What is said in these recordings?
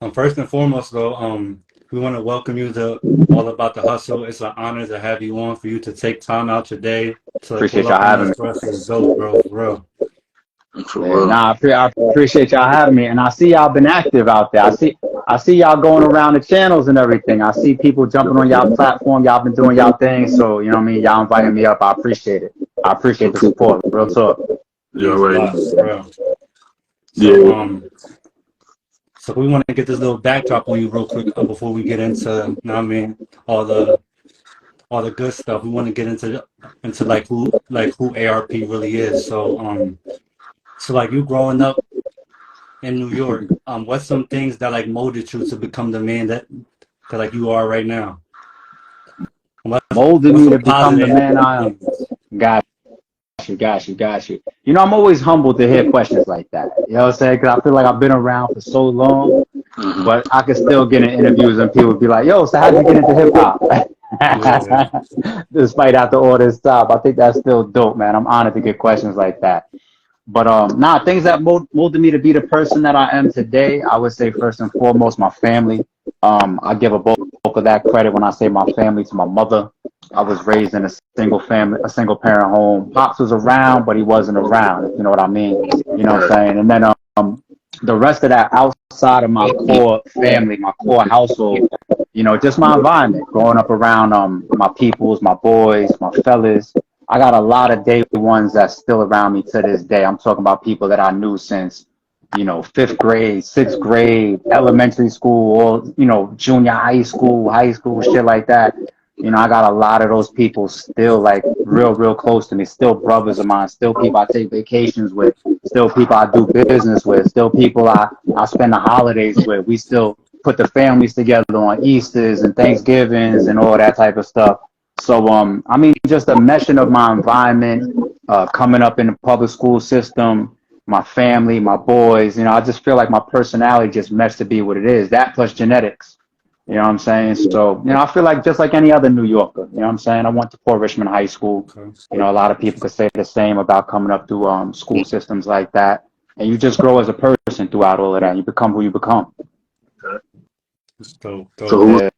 First and foremost, though, we want to welcome you to All About the Hustle. It's an honor to have you on, for you to take time out your day to Appreciate pull y'all up on having us. me. For us is dope, bro. For real. For Yeah, real. nah, I appreciate y'all having me, and I see y'all been active out there. I see y'all going around the channels and everything. I see people jumping on y'all platform. Y'all been doing y'all thing, so you know what I mean. Y'all inviting me up. I appreciate it. I appreciate the support. Real talk. You Means a already lot, know. for real. So, Yeah. so we want to get this little backdrop on you real quick before we get into, you know what I mean, all the all the good stuff. We want to get into like who ARP really is. So like you growing up in New York, what's some things that like molded you to become the man that like you are right now? Molded What's me to some become the positive man I am. things? Got you. You know, I'm always humbled to hear questions like that. You know what I'm saying? Because I feel like I've been around for so long, Mm-hmm. but I can still get in interviews and people be like, "Yo, so how'd you get into hip hop?" Yeah, Despite after all this time, I think that's still dope, man. I'm honored to get questions like that. But nah, things that molded me to be the person that I am today, I would say first and foremost, my family. I give a bulk of that credit when I say my family to my mother. I was raised in a single family, a single parent home. Pops was around, but he wasn't around, if you know what I mean. You know what I'm Right. saying? And then the rest of that outside of my core family, my core household, you know, just my environment, growing up around my peoples, my boys, my fellas. I got a lot of day ones that's still around me to this day. I'm talking about people that I knew since, you know, fifth grade, sixth grade, elementary school, or, you know, junior high school, shit like that. You know, I got a lot of those people still like real close to me, still brothers of mine, still people I take vacations with, still people I do business with, still people I spend the holidays with. We still put the families together on Easters and Thanksgivings and all that type of stuff. So, I mean, just a meshing of my environment, coming up in the public school system, my family, my boys, you know, I just feel like my personality just meshed to be what it is. That plus genetics. You know what I'm saying? So, you know, I feel like just like any other New Yorker, you know what I'm saying? I went to Port Richmond High School. okay. You know, a lot of people could say the same about coming up through school systems like that. And you just grow as a person throughout all of that. You become who you become. It's dope, So dope. who was Yeah.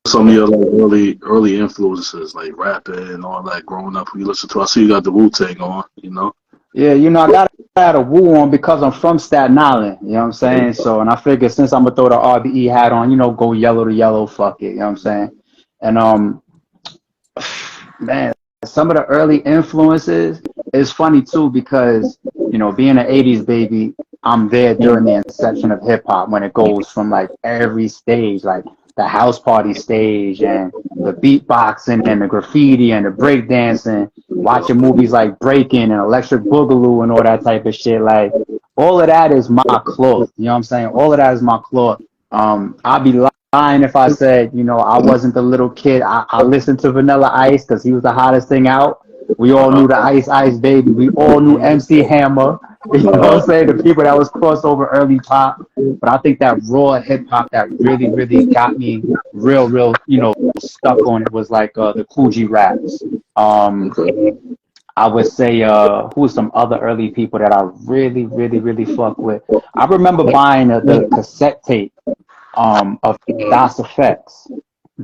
some of your like early influences, like rapping and all that growing up? Who you listen to? I see you got the Wu-Tang on, you know? Yeah, you know, I got to add a woo on because I'm from Staten Island. You know what I'm saying? So, and I figured since I'm going to throw the RBE hat on, you know, go yellow to yellow, fuck it. You know what I'm saying? And, man, some of the early influences is funny too because, you know, being an 80s baby, I'm there during the inception of hip hop when it goes from like every stage, like the house party stage and the beatboxing and the graffiti and the breakdancing, watching movies like Breaking and Electric Boogaloo and all that type of shit. Like all of that is my cloth. You know what I'm saying? All of that is my cloth. I'd be lying if I said, you know, I wasn't the little kid. I listened to Vanilla Ice because he was the hottest thing out. We all knew the Ice Baby. We all knew Hmm. MC Hammer. You know what I'm saying? The people that was crossover early pop. But I think that raw hip hop that really got me real, you know, stuck on it was like the Coogee raps. Um, Okay. I would say who was some other early people that I really fuck with. I remember buying the cassette tape of Das Effects.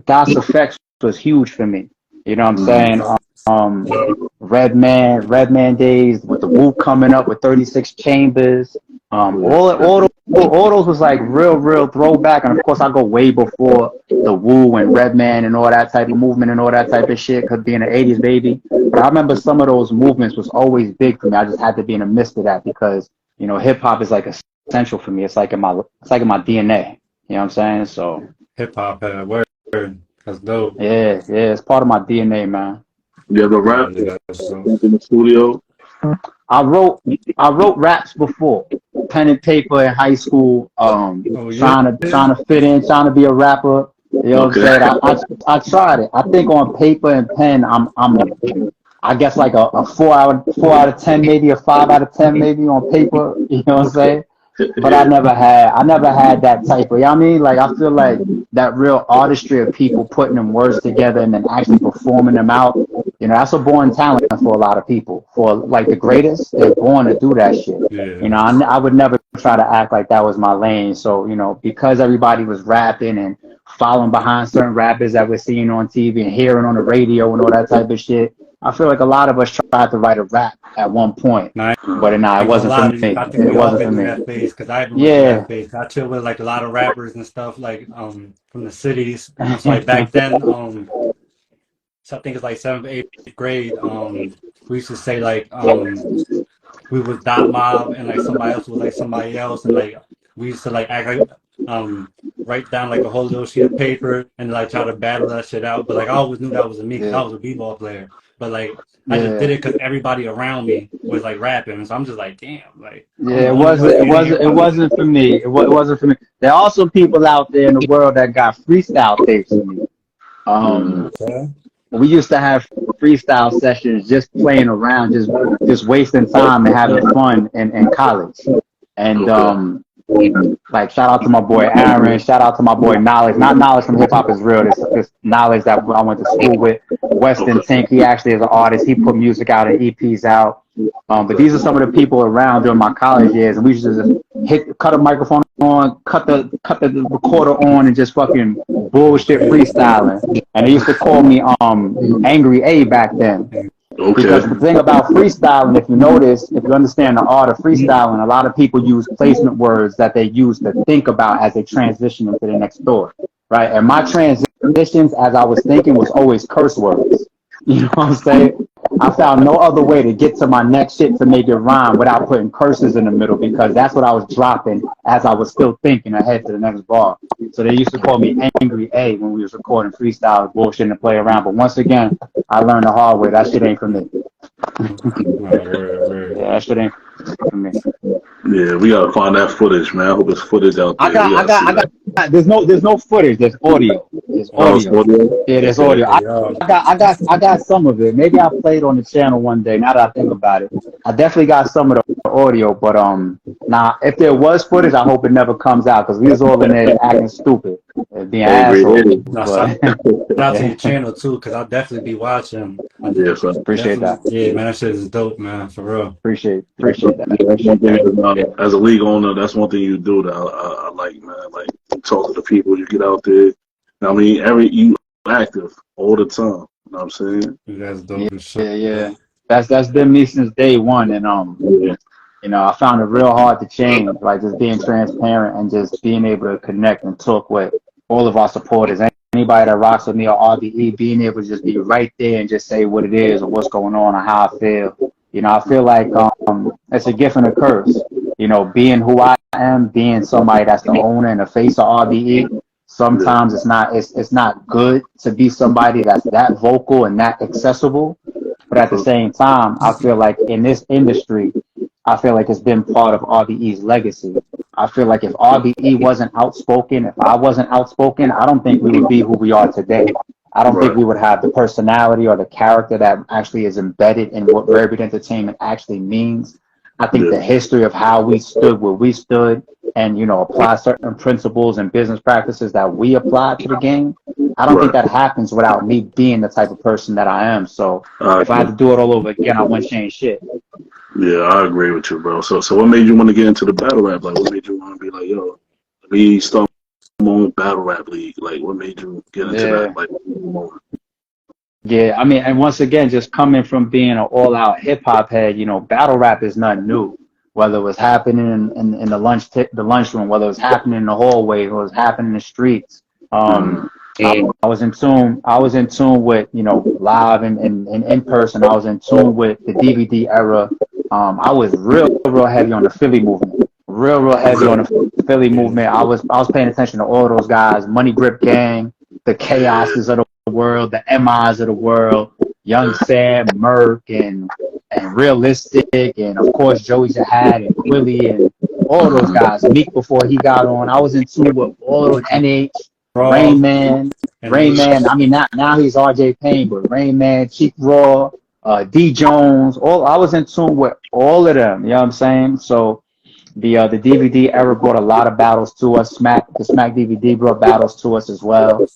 Das Effects was huge for me. You know what I'm saying? Okay. Um, Redman days with the Wu coming up with 36 chambers. All those was like real throwback. And of course, I go way before the Wu and Redman and all that type of movement and all that type of shit. Cause being an 80s baby, but I remember some of those movements was always big for me. I just had to be in the midst of that because you know hip hop is like essential for me. It's like in my DNA. You know what I'm saying? So Hip hop, word. That's dope. it's part of my DNA, man. You ever Yeah, rap yeah, that's dope. in the studio? I wrote I wrote raps before, pen and paper in high school, Oh yeah. trying to fit in, trying to be a rapper. You know what I'm Okay. saying? I tried it. I think on paper and pen, I guess like a 4 out of 10, maybe a 5 out of 10, maybe on paper. You know what I'm saying? But Yeah. I never had that type of, you know what I mean? Like, I feel like that real artistry of people putting them words together and then actually performing them out, You know, that's a born talent for a lot of people. For like the greatest, they're born to do that shit. Yeah. You know, I would never try to act like that was my lane. So, you know, because everybody was rapping and following behind certain rappers that we're seeing on TV and hearing on the radio and all that type of shit, I feel like a lot of us tried to write a rap at one point. Nah, But nah, it wasn't for me. I think It we all wasn't for been through me. that phase because I even went through Yeah. that phase. I chill with like a lot of rappers and stuff like from the cities. So like back then, so I think it's like seventh, eighth grade. We used to say like we was Dot Mob and like somebody else was like somebody else, and like we used to like act like write down like a whole little sheet of paper and like try to battle that shit out. But like I always knew that wasn't me because I Yeah. was a b-ball player. But like I just did Yeah. it because everybody around me was like rapping, and so I'm just like, damn, like I'm Yeah, the it only one wasn't. It getting wasn't. here. It wasn't for me. It wasn't for me. There are also people out there in the world that got freestyle tapes for me. Okay. We used to have freestyle sessions, just playing around, just wasting time and having fun in college. And like shout out to my boy Aaron, shout out to my boy Knowledge. Not Knowledge from Hip Hop is Real. This Knowledge that I went to school with. Weston Tink, he actually is an artist. He put music out and EPs out. But these are some of the people around during my college years, and we used to just cut a microphone on, cut the recorder on, and just fucking bullshit freestyling. And they used to call me Angry A back then. Because the thing about freestyling, if you notice, if you understand the art of freestyling, a lot of people use placement words that they use to think about as they transition into the next thought, right? And my transitions, as I was thinking, was always curse words. You know what I'm saying? I found no other way to get to my next shit to make it rhyme without putting curses in the middle, because that's what I was dropping as I was still thinking ahead to the next bar. So they used to call me Angry A when we was recording freestyle, bullshit, and play around. But once again, I learned the hard way. That shit ain't for me. Yeah, that shit ain't for me. Yeah, we gotta find that footage, man. I hope there's footage out there. I got. There's no footage. There's audio. There's audio. Yeah, there's audio. I got some of it. Maybe I'll play it on the channel one day. Now that I think about it, I definitely got some of the audio. But now if there was footage, I hope it never comes out, because we was all in there acting stupid, being assholes. No, shout out to your channel too, because I'll definitely be watching. Yeah, so Appreciate that. Yeah, man, that shit is dope, man, for real. Appreciate that. that's one thing, as a league owner, that's one thing you do that I like, man. Like, you talk to the people, you get out there. I mean, you active all the time. You know what I'm saying? That's dope as shit. Yeah. That's been me since day one, and you know, I found it real hard to change, like just being transparent and just being able to connect and talk with all of our supporters. Anybody that rocks with me or RBE, being able to just be right there and just say what it is or what's going on or how I feel. You know, I feel like it's a gift and a curse. You know, being who I am, being somebody that's the owner and the face of RBE. Sometimes it's not good to be somebody that's that vocal and that accessible. But at the same time, I feel like in this industry, I feel like it's been part of RBE's legacy. I feel like if RBE wasn't outspoken, if I wasn't outspoken, I don't think we would be who we are today. I don't think we would have the personality or the character that actually is embedded in what Rare Beat Entertainment actually means. I think the history of how we stood where we stood and, you know, apply certain principles and business practices that we apply to the game, I don't think that happens without me being the type of person that I am. So if I had to do it all over again, I wouldn't change shit. Yeah, I agree with you, bro. So what made you want to get into the battle rap? Like, what made you want to be like, yo, let me start my own battle rap league? Like, what made you get into that? Like, yeah, I mean, and once again, just coming from being an all-out hip-hop head, you know, battle rap is nothing new. Whether it was happening in the lunchroom, whether it was happening in the hallway, or it was happening in the streets. I was in tune. I was in tune with, you know, live and in person. I was in tune with the DVD era. I was real heavy on the Philly movement. Real heavy on the Philly movement. I was paying attention to all those guys: Money Grip Gang, the Chaoses of the world, the MIs of the world, Young Sam, Merc, and Realistic, and of course Joey Jihad and Willie and all those guys. Meek before he got on. I was in tune with all of those NH, Rain Man. I mean, now he's RJ Payne, but Rain Man, Cheap Raw, D Jones. I was in tune with all of them. You know what I'm saying? So the DVD era brought a lot of battles to us. The Smack DVD brought battles to us as well.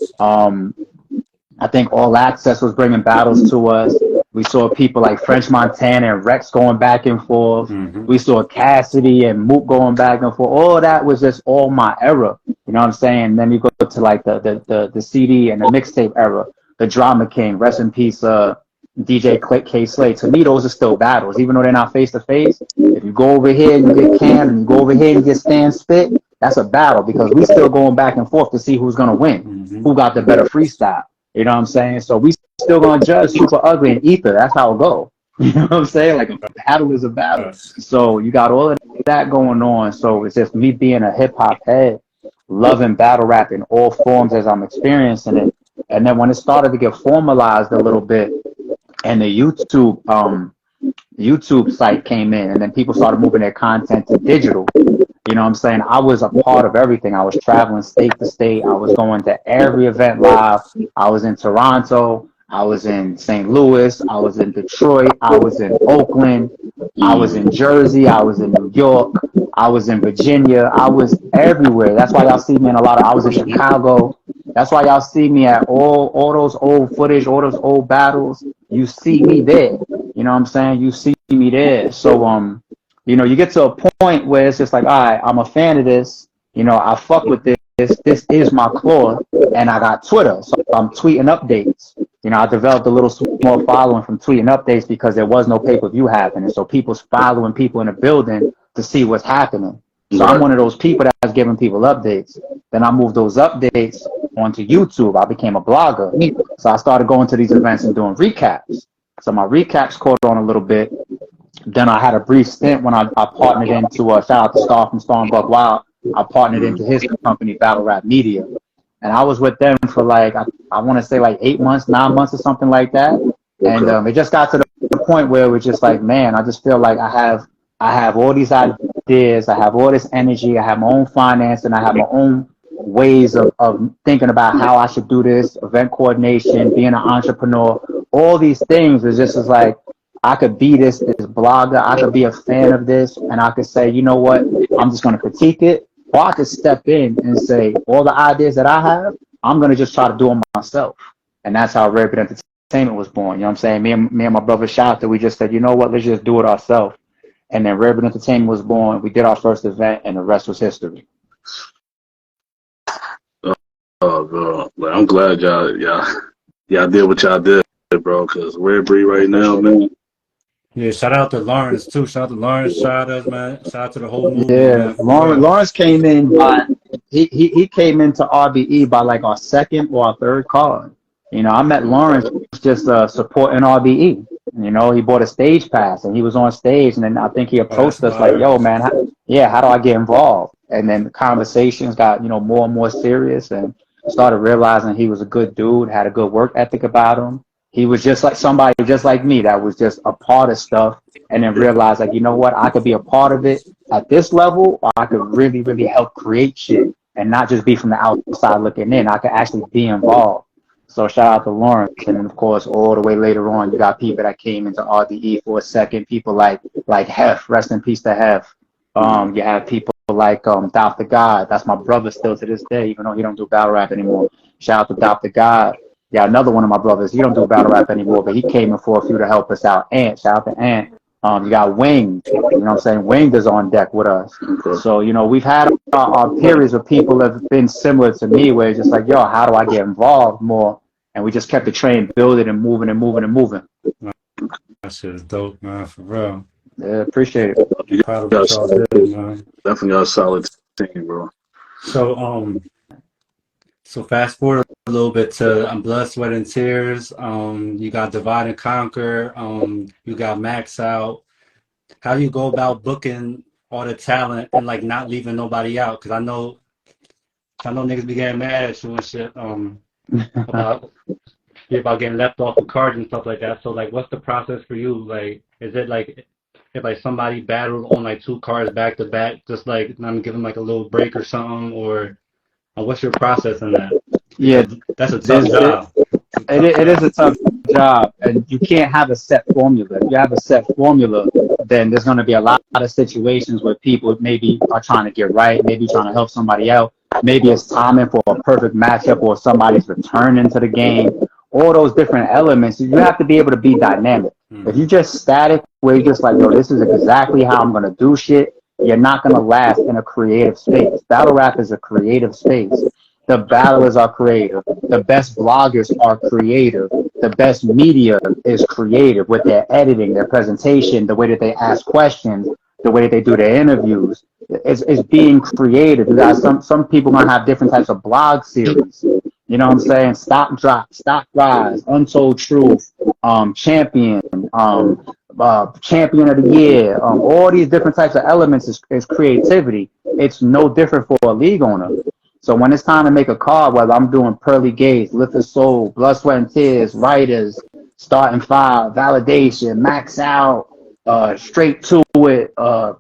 I think All Access was bringing battles to us. We saw people like French Montana and Rex going back and forth. Mm-hmm. We saw Cassidy and Mook going back and forth. All that was just all my era. You know what I'm saying? And then you go to like the CD and the mixtape era, the Drama King, rest in peace, DJ K Slade. To me, those are still battles, even though they're not face to face. If you go over here and you get Cam, and you go over here and you get Stan Spit, that's a battle because we still going back and forth to see who's gonna win, who got the better freestyle. You know what I'm saying? So we still gonna judge Super Ugly and Ether. That's how it go. You know what I'm saying? Like a battle is a battle. So you got all of that going on. So it's just me being a hip hop head, loving battle rap in all forms as I'm experiencing it. And then when it started to get formalized a little bit, and the YouTube site came in, and then people started moving their content to digital. You know what I'm saying? I was a part of everything. I was traveling state to state. I was going to every event live. I was in Toronto. I was in St. Louis. I was in Detroit. I was in Oakland. I was in Jersey. I was in New York. I was in Virginia. I was everywhere. That's why y'all see me in a lot of, I was in Chicago. That's why y'all see me at all those old footage, all those old battles. You see me there. You know what I'm saying? You see me there. So, you know, you get to a point where it's just like, all right, I'm a fan of this. You know, I fuck with this. This is my claw. And I got Twitter. So I'm tweeting updates. You know, I developed a little small following from tweeting updates because there was no pay-per-view happening. So people's following people in the building to see what's happening. So I'm one of those people that's giving people updates. Then I moved those updates onto YouTube. I became a blogger. So I started going to these events and doing recaps. So my recaps caught on a little bit. Then I had a brief stint when I partnered into, shout out to Star from Star and Buck Wild. I partnered into his company, Battle Rap Media. And I was with them for like, I want to say like 8 months, 9 months or something like that. And it just got to the point where it was just like, man, I just feel like I have all these ideas. I have all this energy. I have my own finance and I have my own ways of thinking about how I should do this, event coordination, being an entrepreneur, all these things. It's just like, I could be this blogger, I could be a fan of this, and I could say, you know what, I'm just going to critique it, or I could step in and say, all the ideas that I have, I'm going to just try to do them myself. And that's how Red Bit Entertainment was born. You know what I'm saying? Me and my brother Shouter, we just said, you know what, let's just do it ourselves. And then Red Bit Entertainment was born. We did our first event, and the rest was history. Oh, bro. Like, I'm glad y'all did what y'all did, bro, because Red Brit right now, man. Yeah, shout out to Lawrence too. Shout out to Lawrence. Shout out, man. Shout out to the whole movement. Yeah, Man. Lawrence came in by he came into RBE by like our second or our third card. You know, I met Lawrence just supporting RBE. You know, he bought a stage pass and he was on stage, and then I think he approached us like, "Yo, man, how do I get involved?" And then the conversations got, you know, more and more serious, and started realizing he was a good dude, had a good work ethic about him. He was just like somebody just like me that was just a part of stuff, and then realized, like, you know what, I could be a part of it at this level, or I could really, really help create shit and not just be from the outside looking in. I could actually be involved. So shout out to Lawrence. And then, of course, all the way later on, you got people that came into RDE for a second, people like Hef, rest in peace to Hef. You have people like Dr. God. That's my brother still to this day, even though he don't do battle rap anymore. Shout out to Dr. God. Yeah, another one of my brothers. He don't do battle rap anymore, but he came in for a few to help us out. Ant, shout out to Ant. You got Wing. You know what I'm saying? Wing is on deck with us. So, you know, we've had our periods where people have been similar to me, where it's just like, yo, how do I get involved more? And we just kept the train building and moving and moving and moving. That shit is dope, man, for real. Yeah, appreciate it. Proud of what y'all did, man. Definitely got a solid team, bro. So fast forward a little bit to Blood, Sweat, and Tears. You got Divide and Conquer. You got Max Out. How do you go about booking all the talent and like not leaving nobody out? Because I know niggas be getting mad at you and shit about getting left off the cards and stuff like that. So like, what's the process for you? Like, is it like if like somebody battled on like 2 cards back to back, just like I'm giving like a little break or something, or what's your process in that? Yeah, that's a tough job. It is a tough job, and you can't have a set formula. If you have a set formula, then there's going to be a lot of situations where people maybe are trying to get right, maybe trying to help somebody out. Maybe it's timing for a perfect matchup, or somebody's return into the game, all those different elements. You have to be able to be dynamic. If you're just static, where you're just like, yo, this is exactly how I'm gonna do shit, you're not gonna last in a creative space. Battle rap is a creative space. The battlers are creative. The best bloggers are creative. The best media is creative with their editing, their presentation, the way that they ask questions, the way that they do their interviews. It's being creative. You guys, some people gonna have different types of blog series. You know what I'm saying? Stock drop, stock rise, untold truth, champion, champion of the year. All these different types of elements is creativity. It's no different for a league owner. So when it's time to make a card, whether I'm doing pearly gates, lift the soul, blood, sweat, and tears, writers, starting five, validation, max out, straight to it,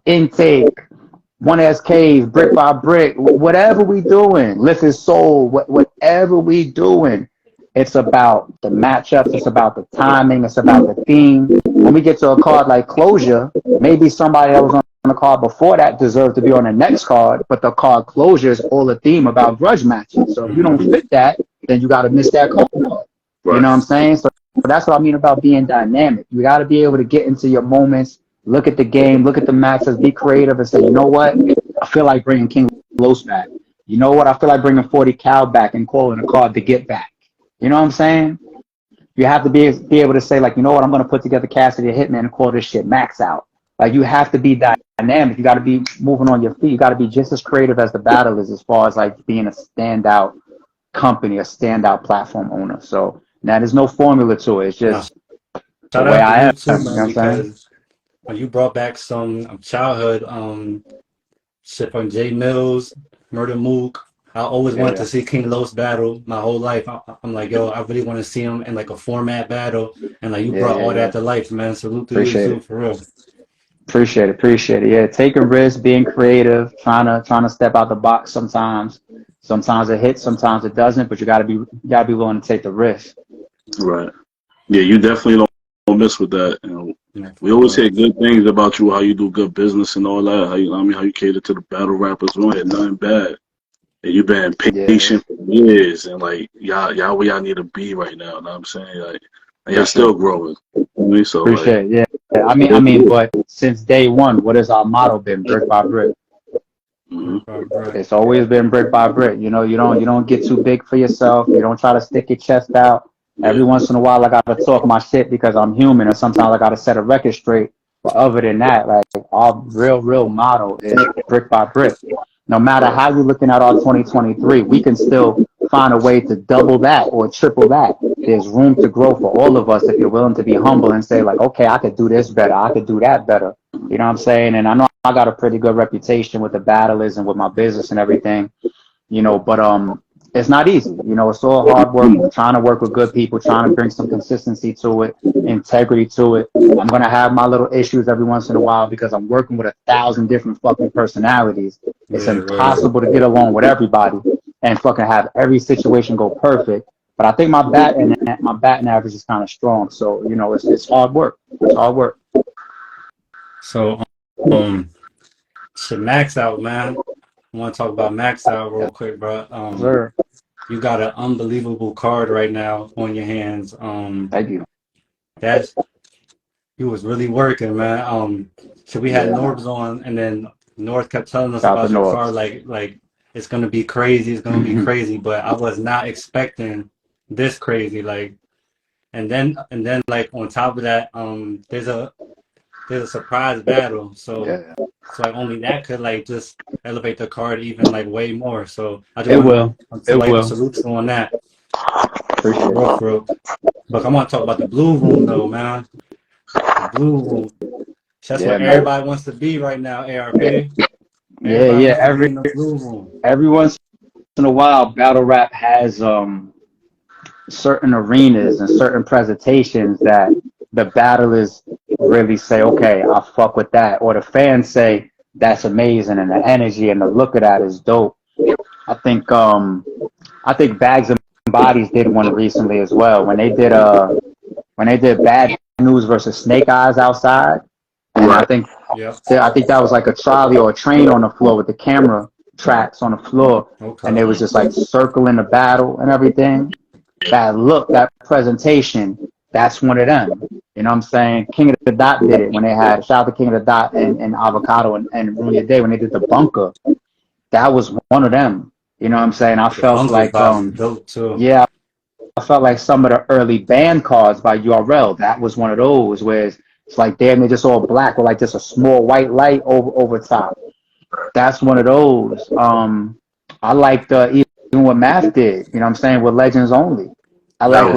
intake, 1SKs, brick by brick, whatever we doing, lift his soul, whatever we doing, it's about the matchups, it's about the timing, it's about the theme. When we get to a card like Closure, maybe somebody that was on the card before that deserved to be on the next card, but the card Closure is all a theme about grudge matches. So if you don't fit that, then you got to miss that card. Right. You know what I'm saying? So that's what I mean about being dynamic. You got to be able to get into your moments, look at the game, look at the matches, be creative, and say, you know what? I feel like bringing King Los back. You know what? I feel like bringing 40 Cal back and calling a card to get back. You know what I'm saying? You have to be able to say, like, you know what? I'm going to put together Cassidy Hitman and call this shit max out. Like, you have to be dynamic. You got to be moving on your feet. You got to be just as creative as the battle is as far as, like, being a standout company, a standout platform owner. So, now there's no formula to it. It's just the way I am. Too, man, you know what I'm saying? When you brought back some childhood shit from Jay Mills, Murder Mook, I always wanted to see King Los battle my whole life. I'm like, yo, I really want to see him in like a format battle, and like you brought all that to life, man. Salute to you too, for real. Appreciate it. Yeah, taking risks, being creative, trying to step out the box sometimes. Sometimes it hits, sometimes it doesn't, but you gotta be willing to take the risk. Right. Yeah, you definitely don't miss with that. You know, we always hear good things about you, how you do good business and all that. How you cater to the battle rappers. We don't hear nothing bad. And you've been patient for years, and like y'all where y'all need to be right now. You know what I'm saying? Like, and y'all still growing. You know, so appreciate it. Yeah. I mean, but since day one, what has our motto been? Brick by brick. Mm-hmm. It's always been brick by brick. You know, you don't get too big for yourself. You don't try to stick your chest out. Every once in a while, I gotta talk my shit because I'm human, and sometimes I gotta set a record straight. But other than that, like, our real motto is brick by brick. No matter how you're looking at our 2023, we can still find a way to double that or triple that. There's room to grow for all of us if you're willing to be humble and say, like, okay, I could do this better, I could do that better. You know what I'm saying? And I know I got a pretty good reputation with the battlers and with my business and everything, you know, but it's not easy. You know, it's all hard work, trying to work with good people, trying to bring some consistency to it, integrity to it. I'm going to have my little issues every once in a while because I'm working with 1,000 different fucking personalities. It's impossible to get along with everybody and fucking have every situation go perfect. But I think my batting average is kind of strong. So, you know, it's hard work. It's hard work. So, shit, Max Out, man. I want to talk about Max Out real quick, bro. Sure. You got an unbelievable card right now on your hands. Thank you. You was really working, man. So we had Norbs on, and then North kept telling us about your card, like it's gonna be crazy, it's gonna be crazy. But I was not expecting this crazy, like, and then like on top of that, there's a surprise battle, so like only that could like just elevate the card even like way more. So I just want to salute you on that. Appreciate it. Real. But I want to talk about the blue room though, man. The blue room. That's where everybody wants to be right now, ARP. Every once in a while, battle rap has certain arenas and certain presentations that the battlers really say, okay, I fuck with that, or the fans say that's amazing, and the energy and the look of that is dope. I think Bags and Bodies did one recently as well when they did Bad News versus Snake Eyes outside. And I think that was like a trolley or a train on the floor with the camera tracks on the floor, and they was just like circling the battle and everything. that look, that presentation, that's one of them. You know what I'm saying? King of the Dot did it when they had, shout out to King of the Dot and Avocado and Ruin Your Day when they did the bunker. That was one of them. You know what I'm saying? I felt like, dope too. yeah, I felt like some of the early band cards by URL, that was one of those where it's like, damn, they're just all black with like just a small white light over top. That's one of those. I liked even what Math did, you know what I'm saying, with Legends Only. I like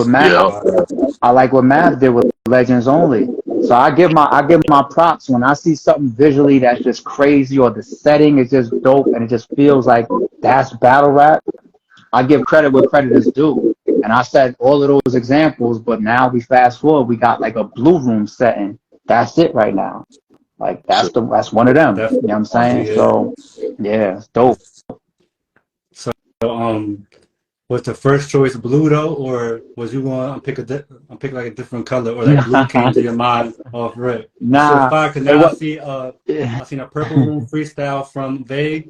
what Math did with Legends Only. So I give my props when I see something visually that's just crazy or the setting is just dope and it just feels like that's battle rap. I give credit where credit is due. And I said all of those examples, but now we fast forward, we got like a Blue Room setting. That's it right now. Like that's one of them. You know what I'm saying? Yeah. So yeah, it's dope. So was the first choice blue though, or was you going to pick like a different color, or like blue came to your mind off rip? Nah. So far, cause now I seen a Purple Room freestyle from Vague.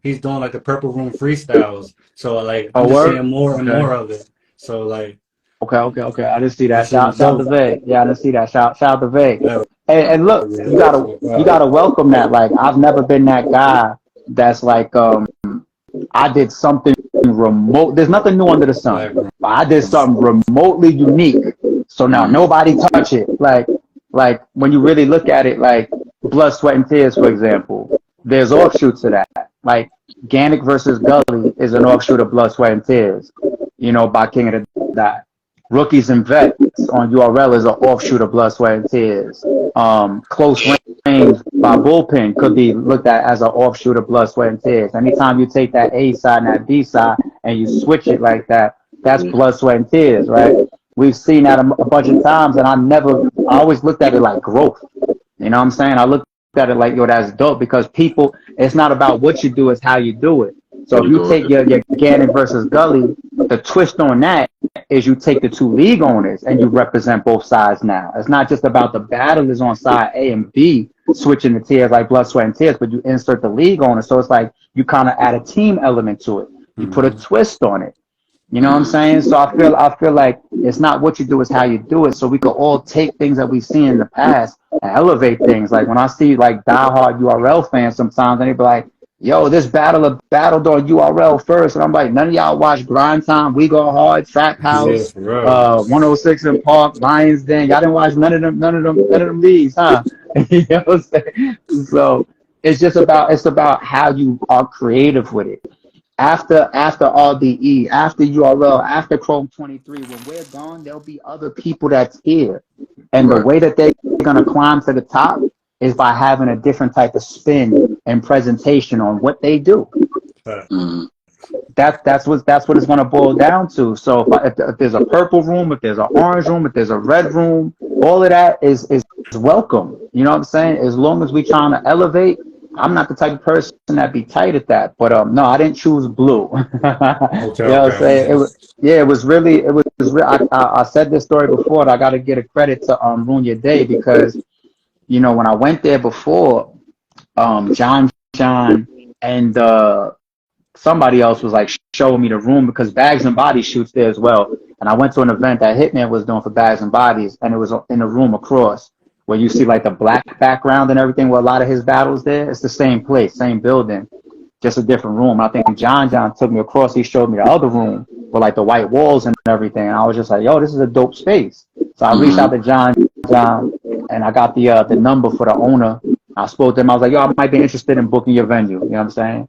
He's doing like the Purple Room freestyles. So like I'm just seeing more and more of it. So like Okay. I didn't see that. Shout to Vague. Yeah, I didn't see that. Shout to Vague. Yeah. And look, you gotta welcome that. Like I've never been that guy that's like I did something remote. There's nothing new under the sun. But I did something remotely unique. So now nobody touch it. Like when you really look at it, like Blood, Sweat, and Tears, for example, there's offshoots of that. Like Gannick versus Gully is an offshoot of Blood, Sweat, and Tears, you know, by King of the Dot. Rookies and Vets on URL is an offshoot of Blood, Sweat, and Tears. Close Range by Bullpen could be looked at as an offshoot of Blood, Sweat, and Tears. Anytime you take that A side and that B side and you switch it like that, that's Blood, Sweat, and Tears, right? We've seen that a bunch of times, and I always looked at it like growth. You know what I'm saying? I looked at it like, yo, that's dope, because people, it's not about what you do, it's how you do it. So if you take your Gannon versus Gully, the twist on that is you take the two league owners and you represent both sides now. It's not just about the battle is on side A and B, switching the tiers like Blood, Sweat, and Tears, but you insert the league owner. So it's like you kind of add a team element to it. You put a twist on it. You know what I'm saying? So I feel like it's not what you do, it's how you do it. So we could all take things that we've seen in the past and elevate things. Like when I see like diehard URL fans sometimes, and they be like, yo, this battled on URL first. And I'm like, none of y'all watch Grind Time, We Go Hard, Trap House, 106 in Park, Lions Den. Y'all didn't watch none of them leagues, huh? You know what I'm saying? So it's about how you are creative with it. After RDE, after URL, after Chrome 23, when we're gone, there'll be other people that's here. And the way that they're gonna climb to the top is by having a different type of spin and presentation on what they do. That's what it's going to boil down to. So if there's a purple room, if there's an orange room, if there's a red room, all of that is welcome. You know what I'm saying? As long as we trying to elevate, I'm not the type of person that be tight at that. But no, I didn't choose blue. You know what I'm saying? It was really. I said this story before, and I got to get a credit to Ruin Your Day, because you know, when I went there before, John and somebody else was like showing me the room, because Bags and Bodies shoots there as well. And I went to an event that Hitman was doing for Bags and Bodies, and it was in a room across where you see like the black background and everything where a lot of his battles there. It's the same place, same building, just a different room. I think John took me across. He showed me the other room with like the white walls and everything. And I was just like, yo, this is a dope space. So I reached out to John, and I got the number for the owner. I spoke to him. I was like, yo, I might be interested in booking your venue. You know what I'm saying?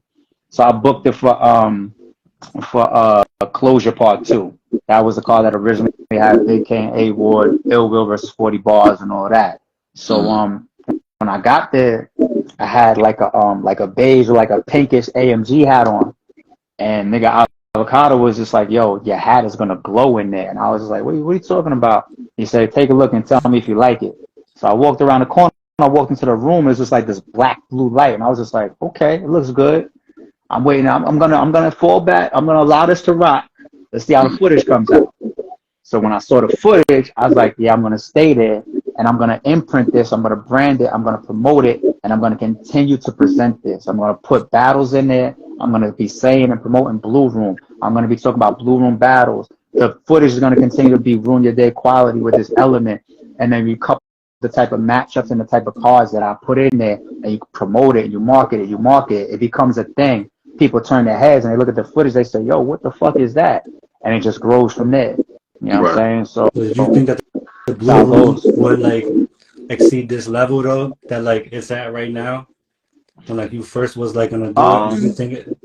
So I booked it for Closure Part 2. That was the car that originally had Big K and A Ward, Ill Will versus 40 Bars and all that. So when I got there, I had like a beige or like a pinkish AMG hat on, and nigga Avocado was just like, yo, your hat is gonna glow in there. And I was just like, what are you talking about? He said, take a look and tell me if you like it. So I walked around the corner, I walked into the room, it was just like this black blue light, and I was just like, okay, it looks good. I'm waiting. I'm gonna fall back. I'm gonna allow this to rock. Let's see how the footage comes out. So when I saw the footage, I was like, yeah, I'm gonna stay there, and I'm gonna imprint this. I'm gonna brand it. I'm gonna promote it, and I'm gonna continue to present this. I'm gonna put battles in there. I'm gonna be saying and promoting Blue Room. I'm gonna be talking about Blue Room battles. the footage is going to continue to be ruin your day quality with this element, and then you couple the type of matchups and the type of cards that I put in there, and you promote it, you market it, it becomes a thing. People turn their heads and they look at the footage, they say, yo, what the fuck is that? And it just grows from there. You know what I'm saying? So do you think that the that's how blue it room goes. would like exceed this level though that like it's at right now? When like you first was like gonna do it, do you think it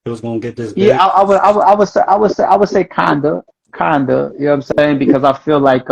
was gonna get this Yeah, big? I would say kinda. You know what I'm saying? Because I feel like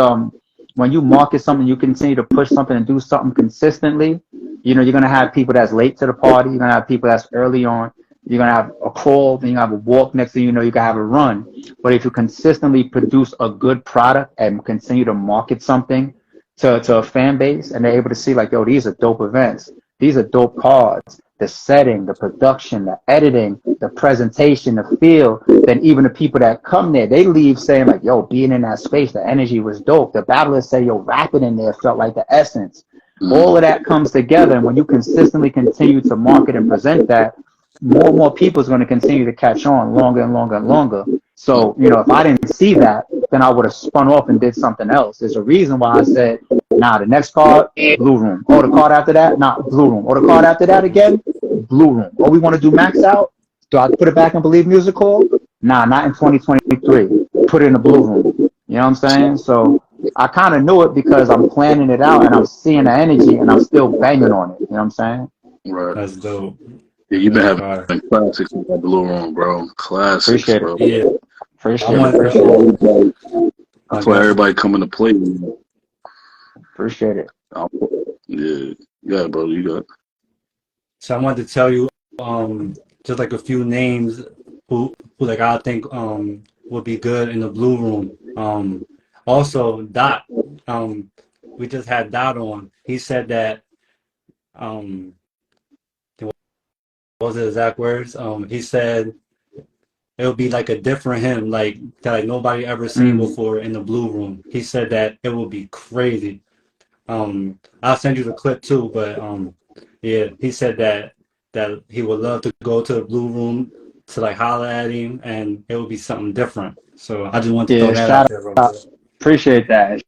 when you market something, you continue to push something and do something consistently, you know, you're gonna have people that's late to the party, you're gonna have people that's early on, you're gonna have a crawl, then you have a walk, next thing you know, you can have a run. But if you consistently produce a good product and continue to market something to a fan base, and they're able to see like, yo, these are dope events, these are dope cards, the setting, the production, the editing, the presentation, the feel, then even the people that come there, they leave saying like, yo, being in that space, the energy was dope. The battlers say, yo, rapping in there felt like the essence. All of that comes together, and when you consistently continue to market and present that, more and more people is going to continue to catch on longer and longer and longer. So, you know, if I didn't see that, then I would have spun off and did something else. There's a reason why I said, nah, the next card, blue room. Oh, the card after that, nah, blue room. Or the card after that again, blue room. Oh, we want to do max out? Do I put it back in Believe Music Hall? Nah, not in 2023. Put it in the blue room. You know what I'm saying? So I kind of knew it because I'm planning it out and I'm seeing the energy and I'm still banging on it. You know what I'm saying? Right. That's dope. Yeah, you've been That's having fire. classics in that blue room, bro. Classics, Appreciate bro. it. Yeah, I Appreciate it. wanted Appreciate to. it. That's I why guess. everybody coming to play. Appreciate it. Yeah, yeah, bro. You got. So I wanted to tell you just like a few names who like I think would be good in the blue room. Also Dot, we just had Dot on. He said that um what was the exact words? He said it'll be like a different him, like that like nobody ever seen before in the blue room. He said that it will be crazy. I'll send you the clip too, but yeah, he said that he would love to go to the blue room to like holler at him, and it would be something different. So I just want to throw Yeah, that out shout there real out. quick. Appreciate that.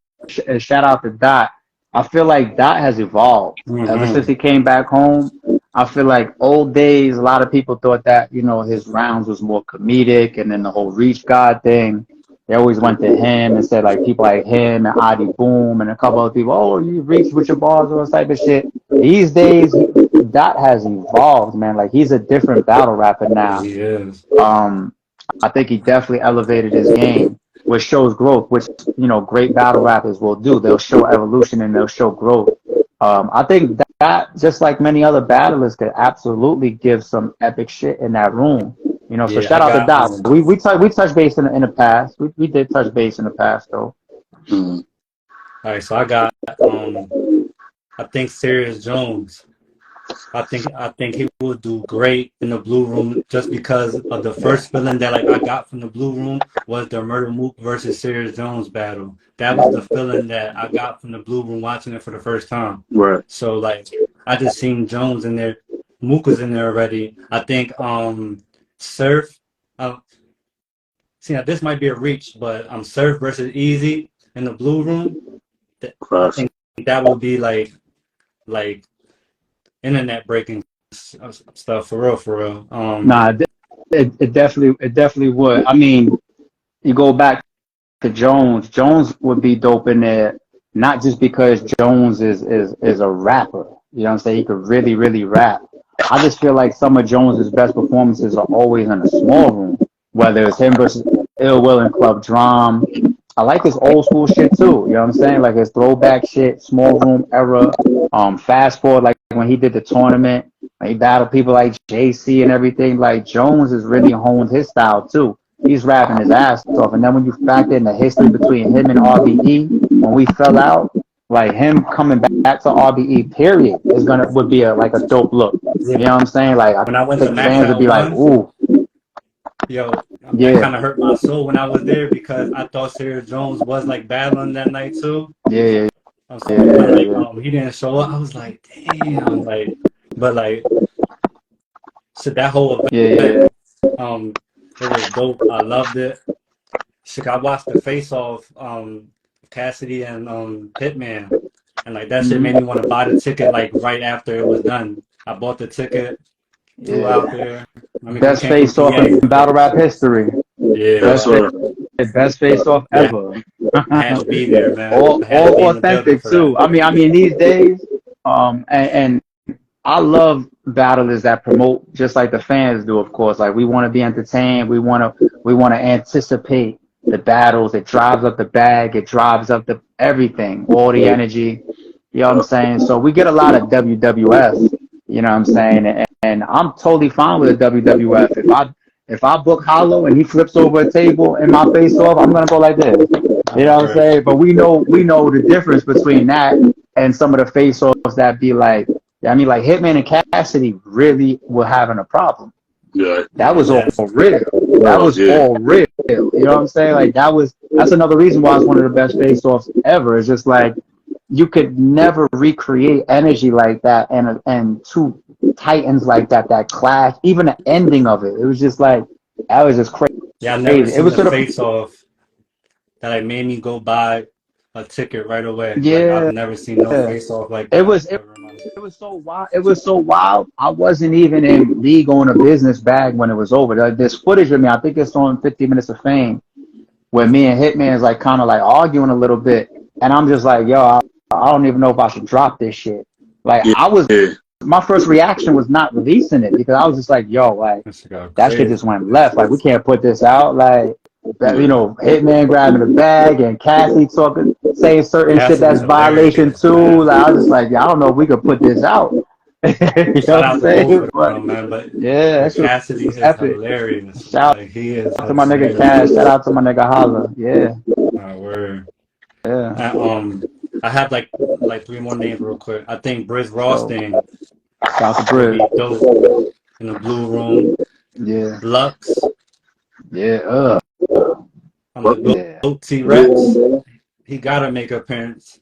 And shout out to Dot. I feel like Dot has evolved ever since Mm-hmm. he came back home. I feel like old days, a lot of people thought that, you know, his rounds was more comedic, and then the whole Reach God thing. They always went to him and said like people like him and Adi Boom and a couple other people, oh, you reach with your bars or type of shit. These days, Dot has evolved, man. Like he's a different battle rapper now. He is. I think he definitely elevated his game, which shows growth, which, you know, great battle rappers will do. They'll show evolution and they'll show growth. I think that just like many other battlers could absolutely give some epic shit in that room. You know, so Yeah, I shout out to got Doc. We touched base in the past. We did touch base in the past though. Mm. all right. So I got I think Serious Jones. I think he will do great in the blue room just because of the first feeling that like I got from the blue room was the Murder Mook versus Serious Jones battle. That was the feeling that I got from the blue room watching it for the first time. Right. So like I just seen Jones in there, Mook was in there already. I think Surf. See now this might be a reach, but Surf versus Easy in the blue room. I Classic. think that will be like internet breaking stuff for real, for real. Nah, it definitely would. I mean, you go back to Jones. Jones would be dope in there, not just because Jones is a rapper. You know what I'm saying? He could really, really rap. I just feel like some of Jones's best performances are always in a small room, whether it's him versus Ill Will and Club Drum. I like his old school shit too. You know what I'm saying? Like his throwback shit, small room era. Fast forward, like when he did the tournament, he battled people like JC and everything. Like Jones has really honed his style too. He's rapping his ass off. And then when you factor in the history between him and RBE, when we fell out, like him coming back to RBE, period, would be like a dope look. Yeah, You know what I'm saying? Like I when I went to think Max fans would Out be like, once, ooh, yo, that yeah, kind of hurt my soul when I was there because I thought Serious Jones was like battling that night too. yeah, yeah, So when like yeah. he didn't show up, I was like, damn, like, but like, so that whole Yeah, yeah, event, yeah. it was dope. I loved it. Chick, I watched the Face Off, Cassidy and Hitman, and like that shit made me want to buy the ticket like right after it was done. I bought the ticket, flew out there. I mean, we Best came face from off in PA. battle rap history. Yeah, Yes, sir. Best face off yeah, ever. I had to be there, man. all I had to be in the building authentic for too. that. I mean these days, and I love battlers that promote just like the fans do, of course. Like we want to be entertained. We want to anticipate the battles. It drives up the bag. It drives up the everything, all the energy. You know what I'm saying? So we get a lot of WWF. You know what I'm saying? And I'm totally fine with the WWF. If I book Hollow and he flips over a table in my face off, I'm gonna go like this. You know what I'm saying? But we know the difference between that and some of the face offs that be like, I mean, like Hitman and Cassidy really were having a problem. Yeah. That was all real. That was Yeah. all real. You know what I'm saying? Like that's another reason why it's one of the best face offs ever. It's just like you could never recreate energy like that and two titans like that clash. Even the ending of it, it was just like that was just crazy. Yeah, I never It seen was the sort of Face Off that like made me go buy a ticket right away. Like yeah. I've never seen no Face Off like It that. was it was so wild. It was so wild. I wasn't even in league on a business bag when it was over. There's footage of me. I think it's on 50 Minutes of Fame where me and Hitman is like kind of like arguing a little bit, and I'm just like, yo, I don't even know if I should drop this shit. Like my first reaction was not releasing it because I was just like, yo, like that shit just went left. Like we can't put this out. Like that, you know, Hitman grabbing the bag and Cassie saying certain shit that's violation too. Like I was just like, yeah, I don't know if we could put this out. You know Shout out to both of them, man. But yeah, that Cassidy is epic. hilarious. Shout like, he is out to my nigga Cash. Shout out to my nigga Holla. Yeah. Word. Yeah. I have like 3 more names real quick. I think Briz Rawsting. Shout out to Briz. Dope in the Blue Room. Yeah. Lux. Yeah. I'm the GOAT T-Rex. He gotta make an appearance.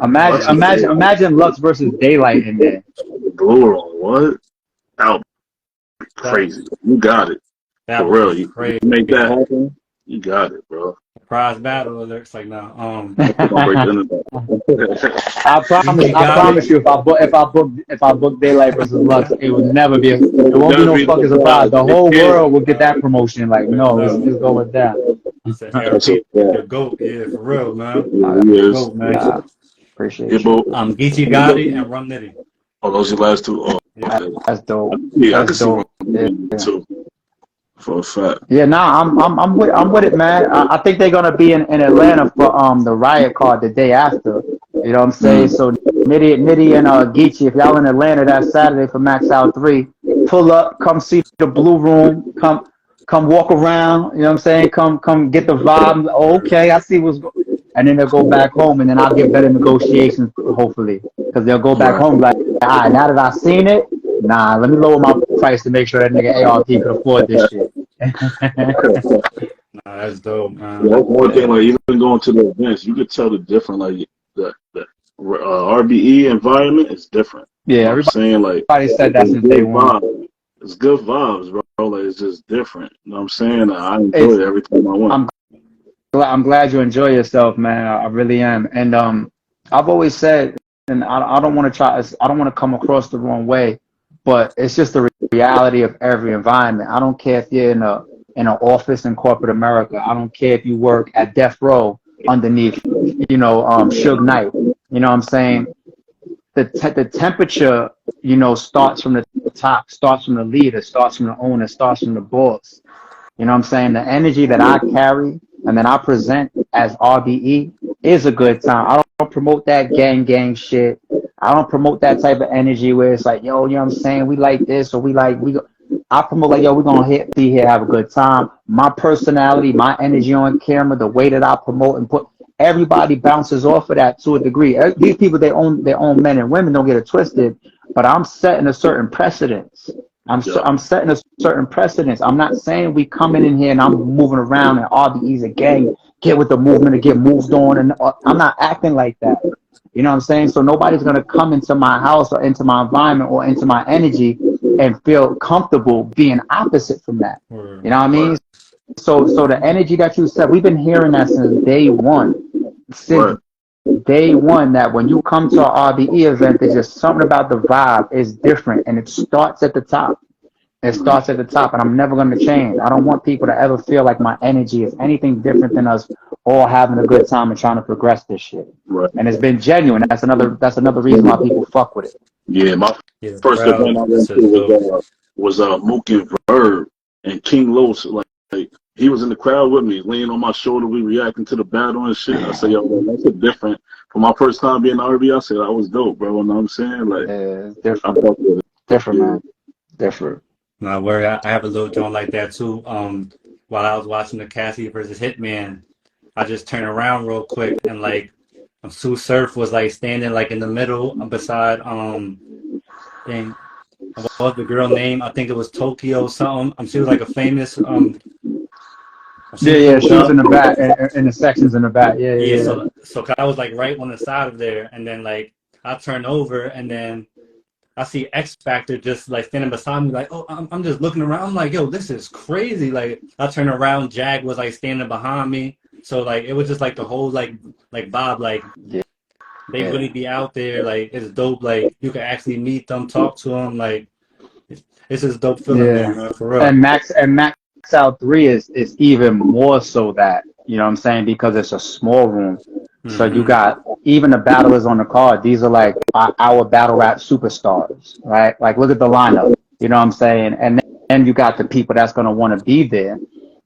Imagine Lux versus Daylight in there. Blue Room, what? That crazy. You got it. That For real. You crazy. make that happen, you got it, bro. Prize battle alerts like no. I promise you, if I book Daylight versus Lux, it will never be. It won't be no fucking surprise. The whole world will get that promotion. Like no, it's going down. The GOAT, yeah, for real, man. Yes. Man. Appreciate you. Geechee Gotti and Rum Nitty. Oh, those are the last two. Oh, yeah, that's dope. Yeah, that's dope. Too. For a fact. Yeah, I'm with it, man. I think they're gonna be in Atlanta for the Riot card the day after. You know what I'm saying? So Nitty and Geechee, if y'all in Atlanta that Saturday for Max Out 3, pull up, come see the Blue Room, come walk around. You know what I'm saying? Come get the vibe. Okay, I see what's going. And then they'll go back home, and then I'll get better negotiations, hopefully, because they'll go back home like, all right, now that I've seen it, let me lower my price to make sure that nigga ARP can afford this shit. That's dope, man. Yeah, that's one thing, like even going to the events, you could tell the different, like the RBE environment is different. Yeah, everybody said that since day one. It's good vibes, bro. Like it's just different. You know what I'm saying? I enjoy it every time I went. I'm glad you enjoy yourself, man. I really am. And I've always said, and I don't want to come across the wrong way, but it's just the reality of every environment. I don't care if you're in an office in corporate America. I don't care if you work at Death Row underneath, Suge Knight. You know what I'm saying? The temperature, starts from the top, starts from the leader, starts from the owner, starts from the boss. You know what I'm saying? The energy that I carry and then I present as RBE is a good time. I don't promote that gang shit. I don't promote that type of energy where it's like, yo, you know what I'm saying? We like this or I promote like, yo, we're going to be here, have a good time. My personality, my energy on camera, the way that I promote and put, everybody bounces off of that to a degree. These people, they own their own men and women, don't get it twisted, but I'm setting a certain precedence. I'm setting a certain precedence. I'm not saying we coming in here and I'm moving around and RBE's a gang, get with the movement and get moved on. And I'm not acting like that. You know what I'm saying? So nobody's going to come into my house or into my environment or into my energy and feel comfortable being opposite from that. You know what I mean? So the energy that you said, we've been hearing that since day one. Since Right. day one, that when you come to an RBE event, there's just something about the vibe is different, and it starts at the top. It starts at the top, and I'm never going to change. I don't want people to ever feel like my energy is anything different than us all having a good time and trying to progress this shit. Right. And it's been genuine. That's another reason why people fuck with it. Yeah, my Yeah, first crowd. event I went That's to was Mook and Verb and King Los. Like he was in the crowd with me, laying on my shoulder. We reacting to the battle and shit. I said, yo, man, that's a different. For my first time being RB, I said I was dope, bro. You know what I'm saying? Like, Yeah, it's I different. fuck with it. Different, man. Different. No, where I have a little joint like that too. While I was watching the Cassie versus Hitman, I just turned around real quick and like Sue Surf was like standing like in the middle beside dang, what was the girl name? I think it was Tokyo something. She was like a famous Yeah, she was in the back, in the sections in the back. Yeah. So I was like right on the side of there, and then like I turned over, and then I see X Factor just like standing beside me, like, oh, I'm just looking around. I'm like, yo, this is crazy. Like, I turn around, Jag was like standing behind me. So like, it was just like the whole like vibe, like they really be out there. Like, it's dope. Like, you can actually meet them, talk to them. Like, it's just dope feeling, man, for real. And Max Out 3 is even more so that, you know what I'm saying, because it's a small room. So you got even the battlers on the card. These are like our battle rap superstars, right? Like look at the lineup. You know what I'm saying? And then you got the people that's gonna want to be there,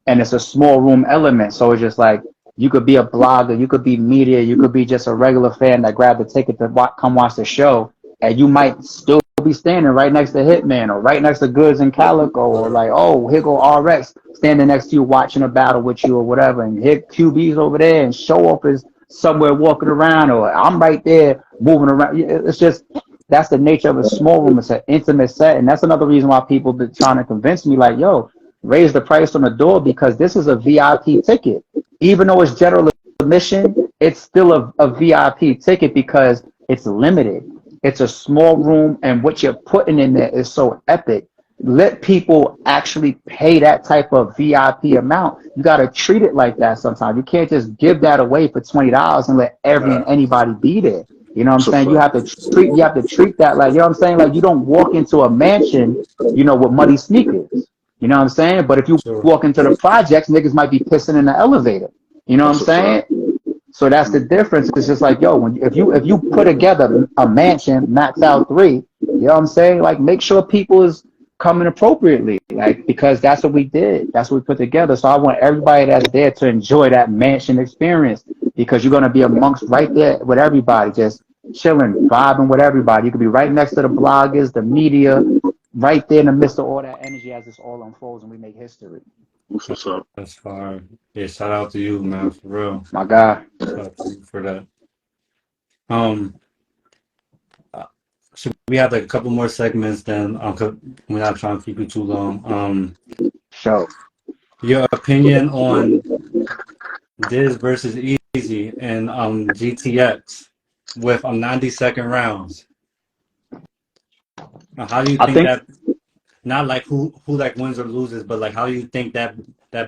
and it's a small room element. So it's just like you could be a blogger, you could be media, you could be just a regular fan that grabbed a ticket to come watch the show, and you might still be standing right next to Hitman or right next to Goods and Calico, or like, oh, here go RX standing next to you watching a battle with you or whatever, and here QB's over there and Show Off is somewhere walking around, or I'm right there moving around. It's just, that's the nature of a small room. It's an intimate set, and that's another reason why people been trying to convince me, like, yo, raise the price on the door, because this is a VIP ticket. Even though it's general admission, it's still a VIP ticket because it's limited. It's a small room, and what you're putting in there is so epic. Let people actually pay that type of VIP amount. You got to treat it like that sometimes. You can't just give that away for $20 and let every and anybody be there. You know what I'm saying? You have to treat that like, you know what I'm saying? Like, you don't walk into a mansion, you know, with muddy sneakers. You know what I'm saying? But if you walk into the projects, niggas might be pissing in the elevator. You know what I'm saying? So that's the difference. It's just like, yo, if you put together a mansion, Max Out 3, you know what I'm saying? Like, make sure people is coming appropriately, like, because that's what we did. That's what we put together. So I want everybody that's there to enjoy that mansion experience, because you're going to be amongst right there with everybody, just chilling, vibing with everybody. You could be right next to the bloggers, the media, right there in the midst of all that energy as this all unfolds and we make history. What's up? That's fine. Yeah, shout out to you, man, for real. My guy. Shout out to you for that. Should we have like a couple more segments then? We're not trying to keep you too long. Sure. Your opinion on Diz versus Easy and GTX with 90-second rounds. How do you think that? Not like who like wins or loses, but like how do you think that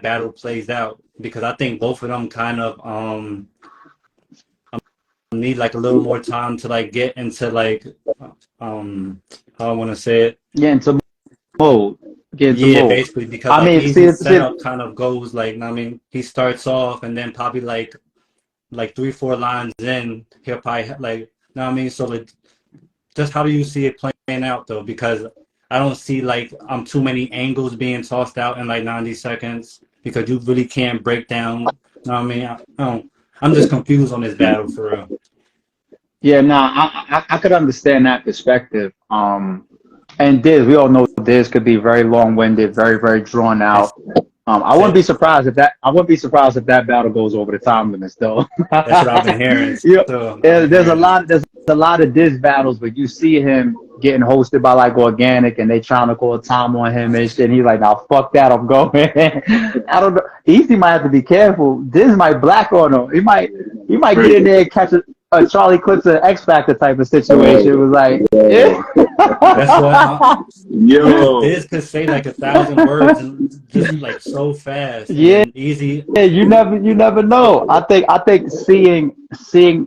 battle plays out? Because I think both of them kind of need like a little more time to like get into like how I want to say it. Yeah, into mode. Basically, because I mean, Easy's setup kind of goes like, I mean, he starts off and then probably like 3-4 lines in, he'll probably like, I mean, so like, just how do you see it playing out though? Because I don't see like too many angles being tossed out in like 90 seconds, because you really can't break down. I mean, I'm just confused on this battle for real. Yeah, I could understand that perspective. And Diz, we all know Diz could be very long-winded, very, very drawn out. I wouldn't be surprised if that battle goes over the time limits, though. That's what I've been hearing. There's a lot of Diz battles, but you see him getting hosted by like Organic, and they trying to call time on him and shit. And he's like, "Nah, fuck that, I'm going." I don't know. Easy might have to be careful. Diz might black on him. He might get in there and catch it. a Charlie Clipson X Factor type of situation. It was like, yeah. That's what Yo, Diz could say like 1,000 words and just like so fast, and Yeah, then Easy. you never know. I think seeing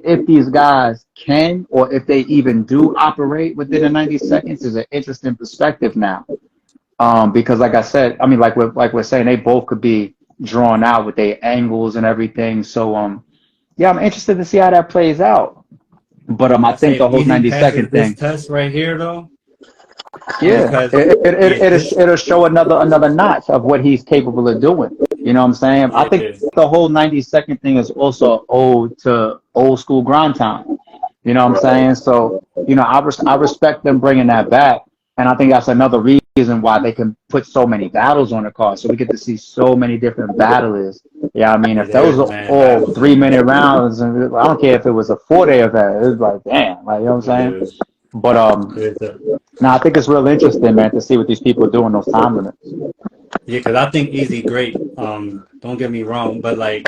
if these guys can or if they even do operate within the 90 seconds is an interesting perspective now. Because like I said, I mean, like we're saying, they both could be drawn out with their angles and everything. So yeah, I'm interested to see how that plays out. But I I say think if the whole Easy 90 passes second this thing, test right here though, yeah, because yeah, this it'll show another notch of what he's capable of doing. You know what I'm saying? I think yeah, the whole 90 second thing is also owed to old school grind time. You know what I'm saying? So, I respect them bringing that back. And I think that's another reason why they can put so many battles on the card. So we get to see so many different battlers. Yeah, I mean, yeah, if there those is are man all battles, 3 minute rounds, and I don't care if it was a 4 day event, it's like, damn, like, you know what I'm saying? yeah, But yeah, now I think it's real interesting, man, to see what these people are doing those time limits. because I think Easy great. Don't get me wrong, but like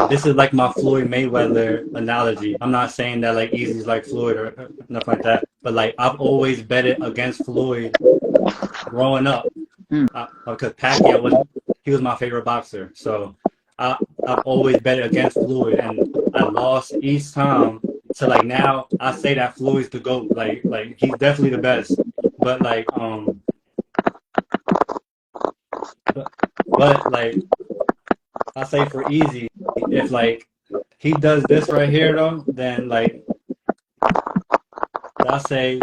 this is like my Floyd Mayweather analogy. I'm not saying that like Easy's like Floyd or nothing like that, but like I've always betted against Floyd growing up, Mm. because Pacquiao was he was my favorite boxer. So I've always betted against Floyd, and I lost each time. So like now I say that Floyd's the GOAT. Like he's definitely the best. But like but, but like I say for Easy, if like he does this right here though, then like I say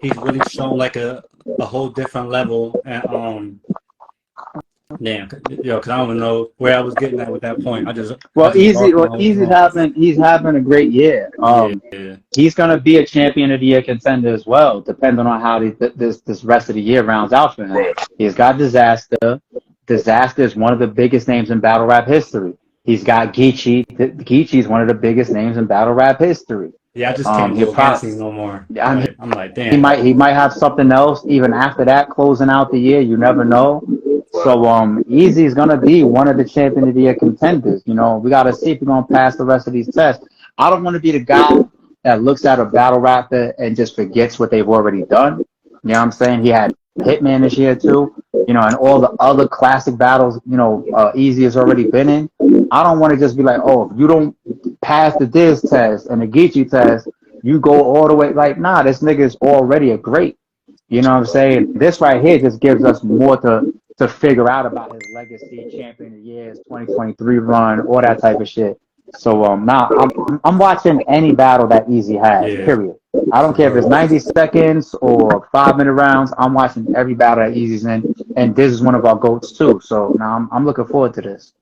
he's really shown like a whole different level. And damn, yo, because I don't even know where I was getting at with that point. I just lost my whole Easy's thought. having a great year. Yeah, yeah, He's gonna be a champion of the year contender as well, depending on how this rest of the year rounds out for him. He's got Disaster. Disaster is one of the biggest names in battle rap history. He's got Geechee. Geechee is one of the biggest names in battle rap history. yeah. I just can't He'll go against probably, him no more. I mean, Like I'm like, damn. he might have something else even after that, closing out the year. You never know. So Easy is gonna be one of the champion of the year contenders. We gotta see if he's gonna pass the rest of these tests. I don't want to be the guy that looks at a battle rapper and just forgets what they've already done. You know what I'm saying? He had Hitman this year too. And all the other classic battles, Easy has already been in. I don't want to just be like, oh, if you don't pass the Diz test and the Geechee test, you go all the way. Like, nah, this nigga is already a great. You know what I'm saying? This right here just gives us more to figure out about his legacy, champion of the years, 2023 run, all that type of shit. So now I'm watching any battle that Easy has. Yeah, Period. I don't for care if it's real. 90 seconds or 5 minute rounds. I'm watching every battle that Easy's in, and this is one of our goats too. So now I'm looking forward to this.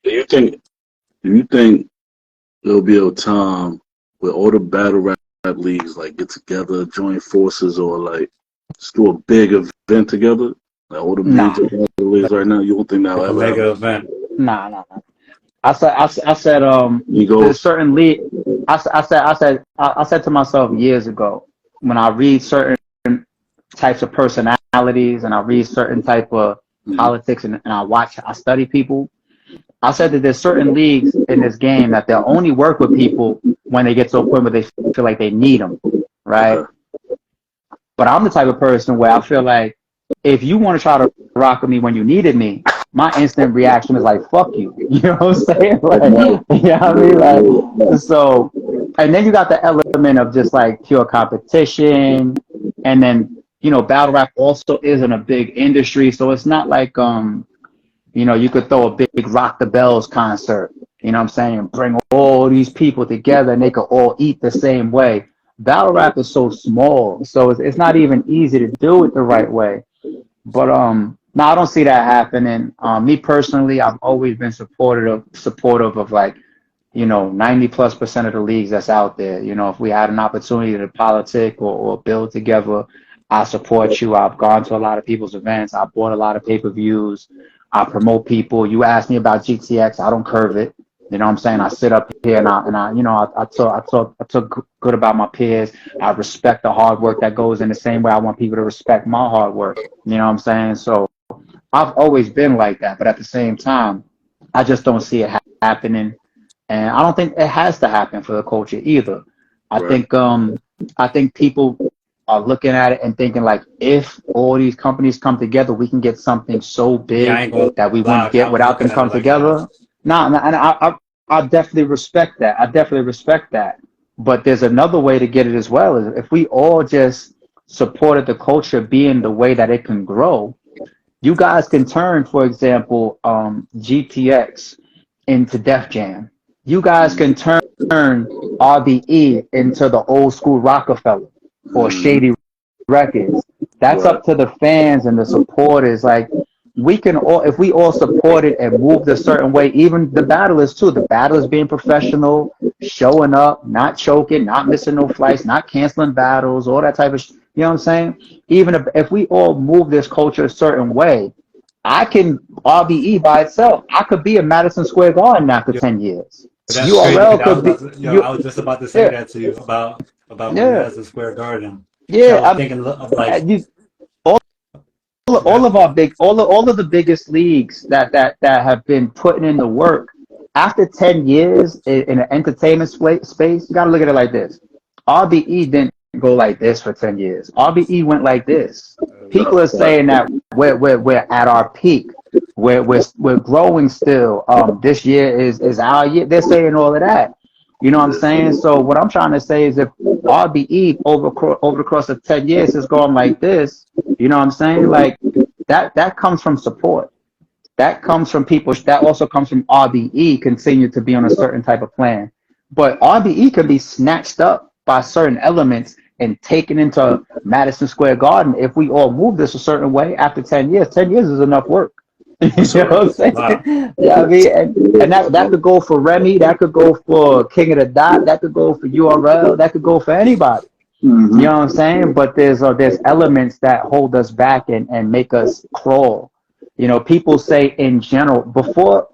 do you think there'll be a time where all the battle rap leagues like get together, join forces, or like just do a big event together? Like all the Nah, major battle leagues right now, you don't think that'll Like a ever mega happen? event. nah. I said there's Egos. certain league. I said to myself years ago when I read certain types of personalities and I read certain type of Mhm. politics and I study people. I said that there's certain leagues in this game that they'll only work with people when they get to a point where they feel like they need them, right? Okay. But I'm the type of person where I feel like if you want to try to rock with me when you needed me, my instant reaction is like, fuck you. You know what I'm saying? Like, yeah, I mean, like, so, and then you got the element of just like pure competition. And then, battle rap also isn't a big industry. So it's not like, you could throw a big Rock the Bells concert, you know what I'm saying? Bring all these people together and they could all eat the same way. Battle rap is so small, so it's not even easy to do it the right way. But no, I don't see that happening. Me personally, I've always been supportive of like, 90+% of the leagues that's out there. If we had an opportunity to politic or build together, I support you. I've gone to a lot of people's events. I bought a lot of pay-per-views. I promote people. You ask me about GTX, I don't curve it. You know what I'm saying? I sit up here and I talk good about my peers. I respect the hard work that goes in the same way I want people to respect my hard work. You know what I'm saying? So I've always been like that, but at the same time, I just don't see it happening. And I don't think it has to happen for the culture either. I Right. think I think people are looking at it and thinking like, if all these companies come together, we can get something so Yeah, I big ain't gonna that we lie. wouldn't I get was without looking them at it come like that. together. Nah, and I definitely respect that. I definitely respect that. But there's another way to get it as well. Is if we all just supported the culture being the way that it can grow, you guys can turn, for example, GTX into Def Jam. You guys can turn RBE into the old school Rockefeller or Mm-hmm. Shady Records. That's Right. up to the fans and the supporters. Like, we can all, if we all support it and moved a certain way, even the battlers too. The battlers being professional, showing up, not choking, not missing no flights, not canceling battles, all that type of. You know what I'm saying? Even if we all move this culture a certain way, I can RBE by itself. I could be a Madison Square Garden after Yo, 10 years. that's crazy. URL I was could be about to, yo, you. I was just about to say Yeah, that to you about my yeah, Madison Square Garden. I was yeah. thinking of like You all that. of our big all of the biggest leagues that have been putting in the work after 10 years in an entertainment space. You got to look at it like this. RBE didn't go like this for 10 years. RBE went like this. People are Right. saying that we're at our peak. We're growing still. This year is our year. They're saying all of that. You know what I'm saying? So what I'm trying to say is, if RBE over the course of 10 years is going like this, you know what I'm saying? Like, that comes from support. That comes from people. That also comes from RBE continue to be on a certain type of plan. But RBE can be snatched up by certain elements and taken into Madison Square Garden if we all move this a certain way after 10 years. 10 years is enough work. You That's know all what right. I'm saying? Wow. Yeah, I mean, and that could go for Remy, that could go for King of the Dot, that could go for URL, that could go for anybody. You Mm-hmm. know what I'm saying? But there's elements that hold us back and make us crawl. You know, people say in general, before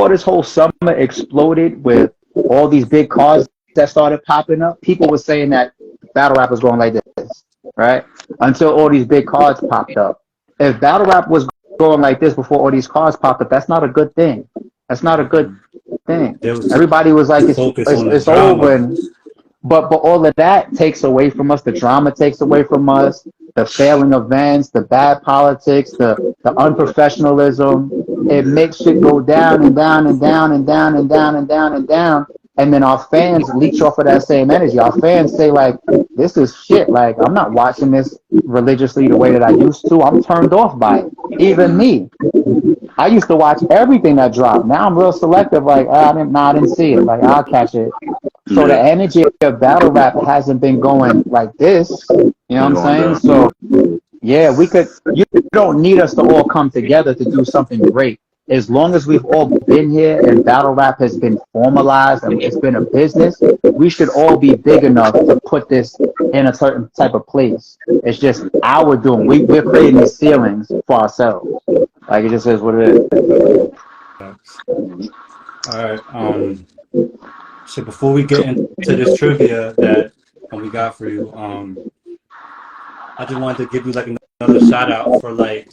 this whole summer exploded with all these big cars that started popping up, people were saying that battle rap was going like this, right? Until all these big cars popped up. If battle rap was going like this before all these cars popped up, that's not a good thing. That's not a good thing. There was Everybody was like, too focused on the it's over, drama. and but all of that takes away from us. The drama takes away from us. The failing events, the bad politics, the unprofessionalism. It makes shit go down and down and down and down and down and down and down. And then our fans leech off of that same energy. Our fans say like, "This is shit. Like, I'm not watching this religiously the way that I used to. I'm turned off by it." Even me. I used to watch everything that dropped. Now I'm real selective. Like, I didn't see it. Like, I'll catch it. So the Yeah. energy of battle rap hasn't been going like this. You know what Been I'm going saying? down. So yeah, we could. You don't need us to all come together to do something great. As long as we've all been here and battle rap has been formalized and it's been a business, we should all be big enough to put this in a certain type of place. It's just our doing. We're creating these ceilings for ourselves. Like, it just is what it is. All right. So before we get into this trivia that we got for you, I just wanted to give you like another shout out for like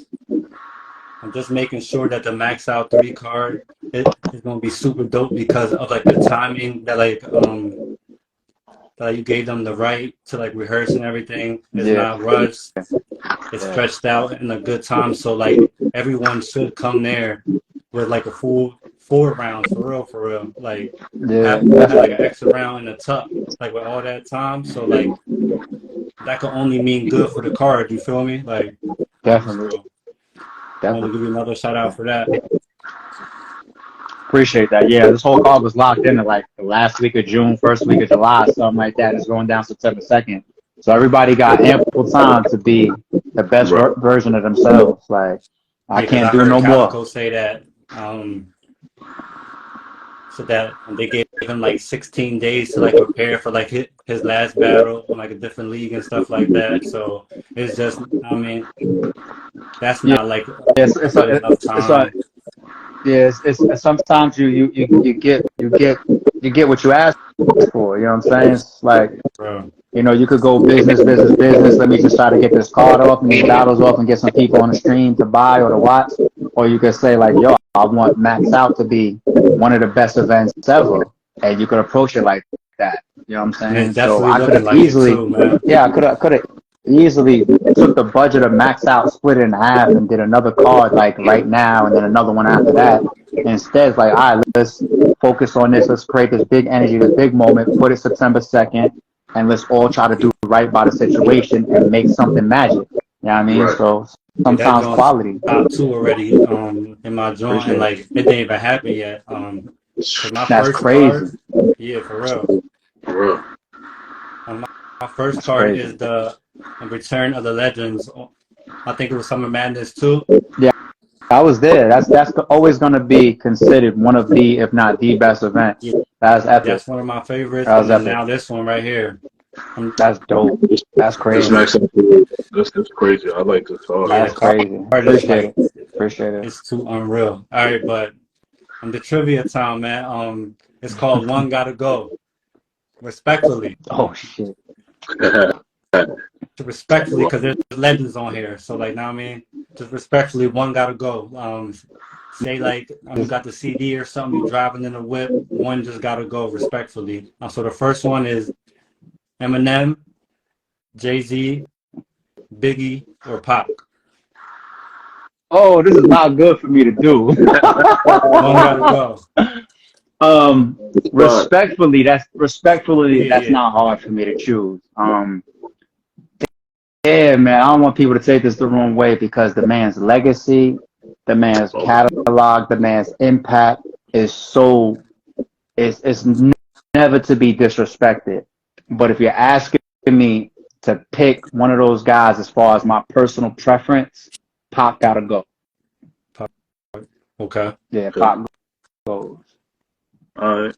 I'm just making sure that the Max Out 3 card is gonna be super dope because of like the timing that you gave them the right to like rehearse and everything. It's Yeah. not rushed. It's Yeah. stretched out in a good time. So like everyone should come there with like a full 4 rounds for real. Like Yeah. have like an extra round in the tuck, like with all that time. So like that could only mean good for the card. You feel me? Like Definitely. so. I want to Definitely. give you another shout out for that. Appreciate that. Yeah, this whole card was locked in at like the last week of June, first week of July, something like that. It's going down September 2nd. So everybody got ample time to be the best Right. version of themselves. Like, I Yeah, because can't I do heard no more. Calico say that. So that they gave him like 16 days to like prepare for like his last battle on like a different league and stuff like that. So it's just, I mean, that's Yeah, not like a it's good enough it's a time. yeah, it's sometimes you get what you ask for. You know what I'm saying? It's like, Bro. you could go business, business, business. Let me just try to get this card off and these battles off and get some people on the stream to buy or to watch. Or you could say like, yo, I want Max Out to be one of the best events ever, and you could approach it like that. You know what I'm saying? And it's So definitely I could looking have like easily, it too, man. yeah, I could have easily took the budget of Max Out, split it in half, and did another card like right now, and then another one after that. Instead, it's like, all right, let's focus on this. Let's create this big energy, this big moment. Put it September 2nd, and let's all try to do right by the situation and make something magic. You know what I mean? Right. So Yeah, that sometimes joint's quality. top two already in my joint, and Appreciate it. like it didn't even happen yet. Cause my That's first crazy. card, yeah, for real. For real. My first That's card crazy. is the Return of the Legends. I think it was Summer Madness too. Yeah, I was there. That's always going to be considered one of the, if not the best events. Yeah, That's epic. that's one of my favorites. That And was then epic. now this one right here. That's dope. That's This crazy. Max Out, that's crazy. I like this card. Yeah, That's the card crazy. is Appreciate like it. Appreciate it. it's too unreal. All right, but the trivia time, man. It's called One Gotta Go. Respectfully, Oh shit. respectfully, because there's legends on here. So like, now I mean, just respectfully, one gotta go. Say like you got the CD or something, you driving in a whip, one just gotta go respectfully. So the first one is Eminem, Jay-Z, Biggie, or Pac. Oh, this is not good for me to do. One gotta go. Respectfully, that's Yeah. not hard for me to choose. Yeah, man, I don't want people to take this the wrong way because the man's legacy, the man's catalog, the man's impact is so it's never to be disrespected. But if you're asking me to pick one of those guys as far as my personal preference, Pop gotta go. Okay. Yeah, Pop goes. All right.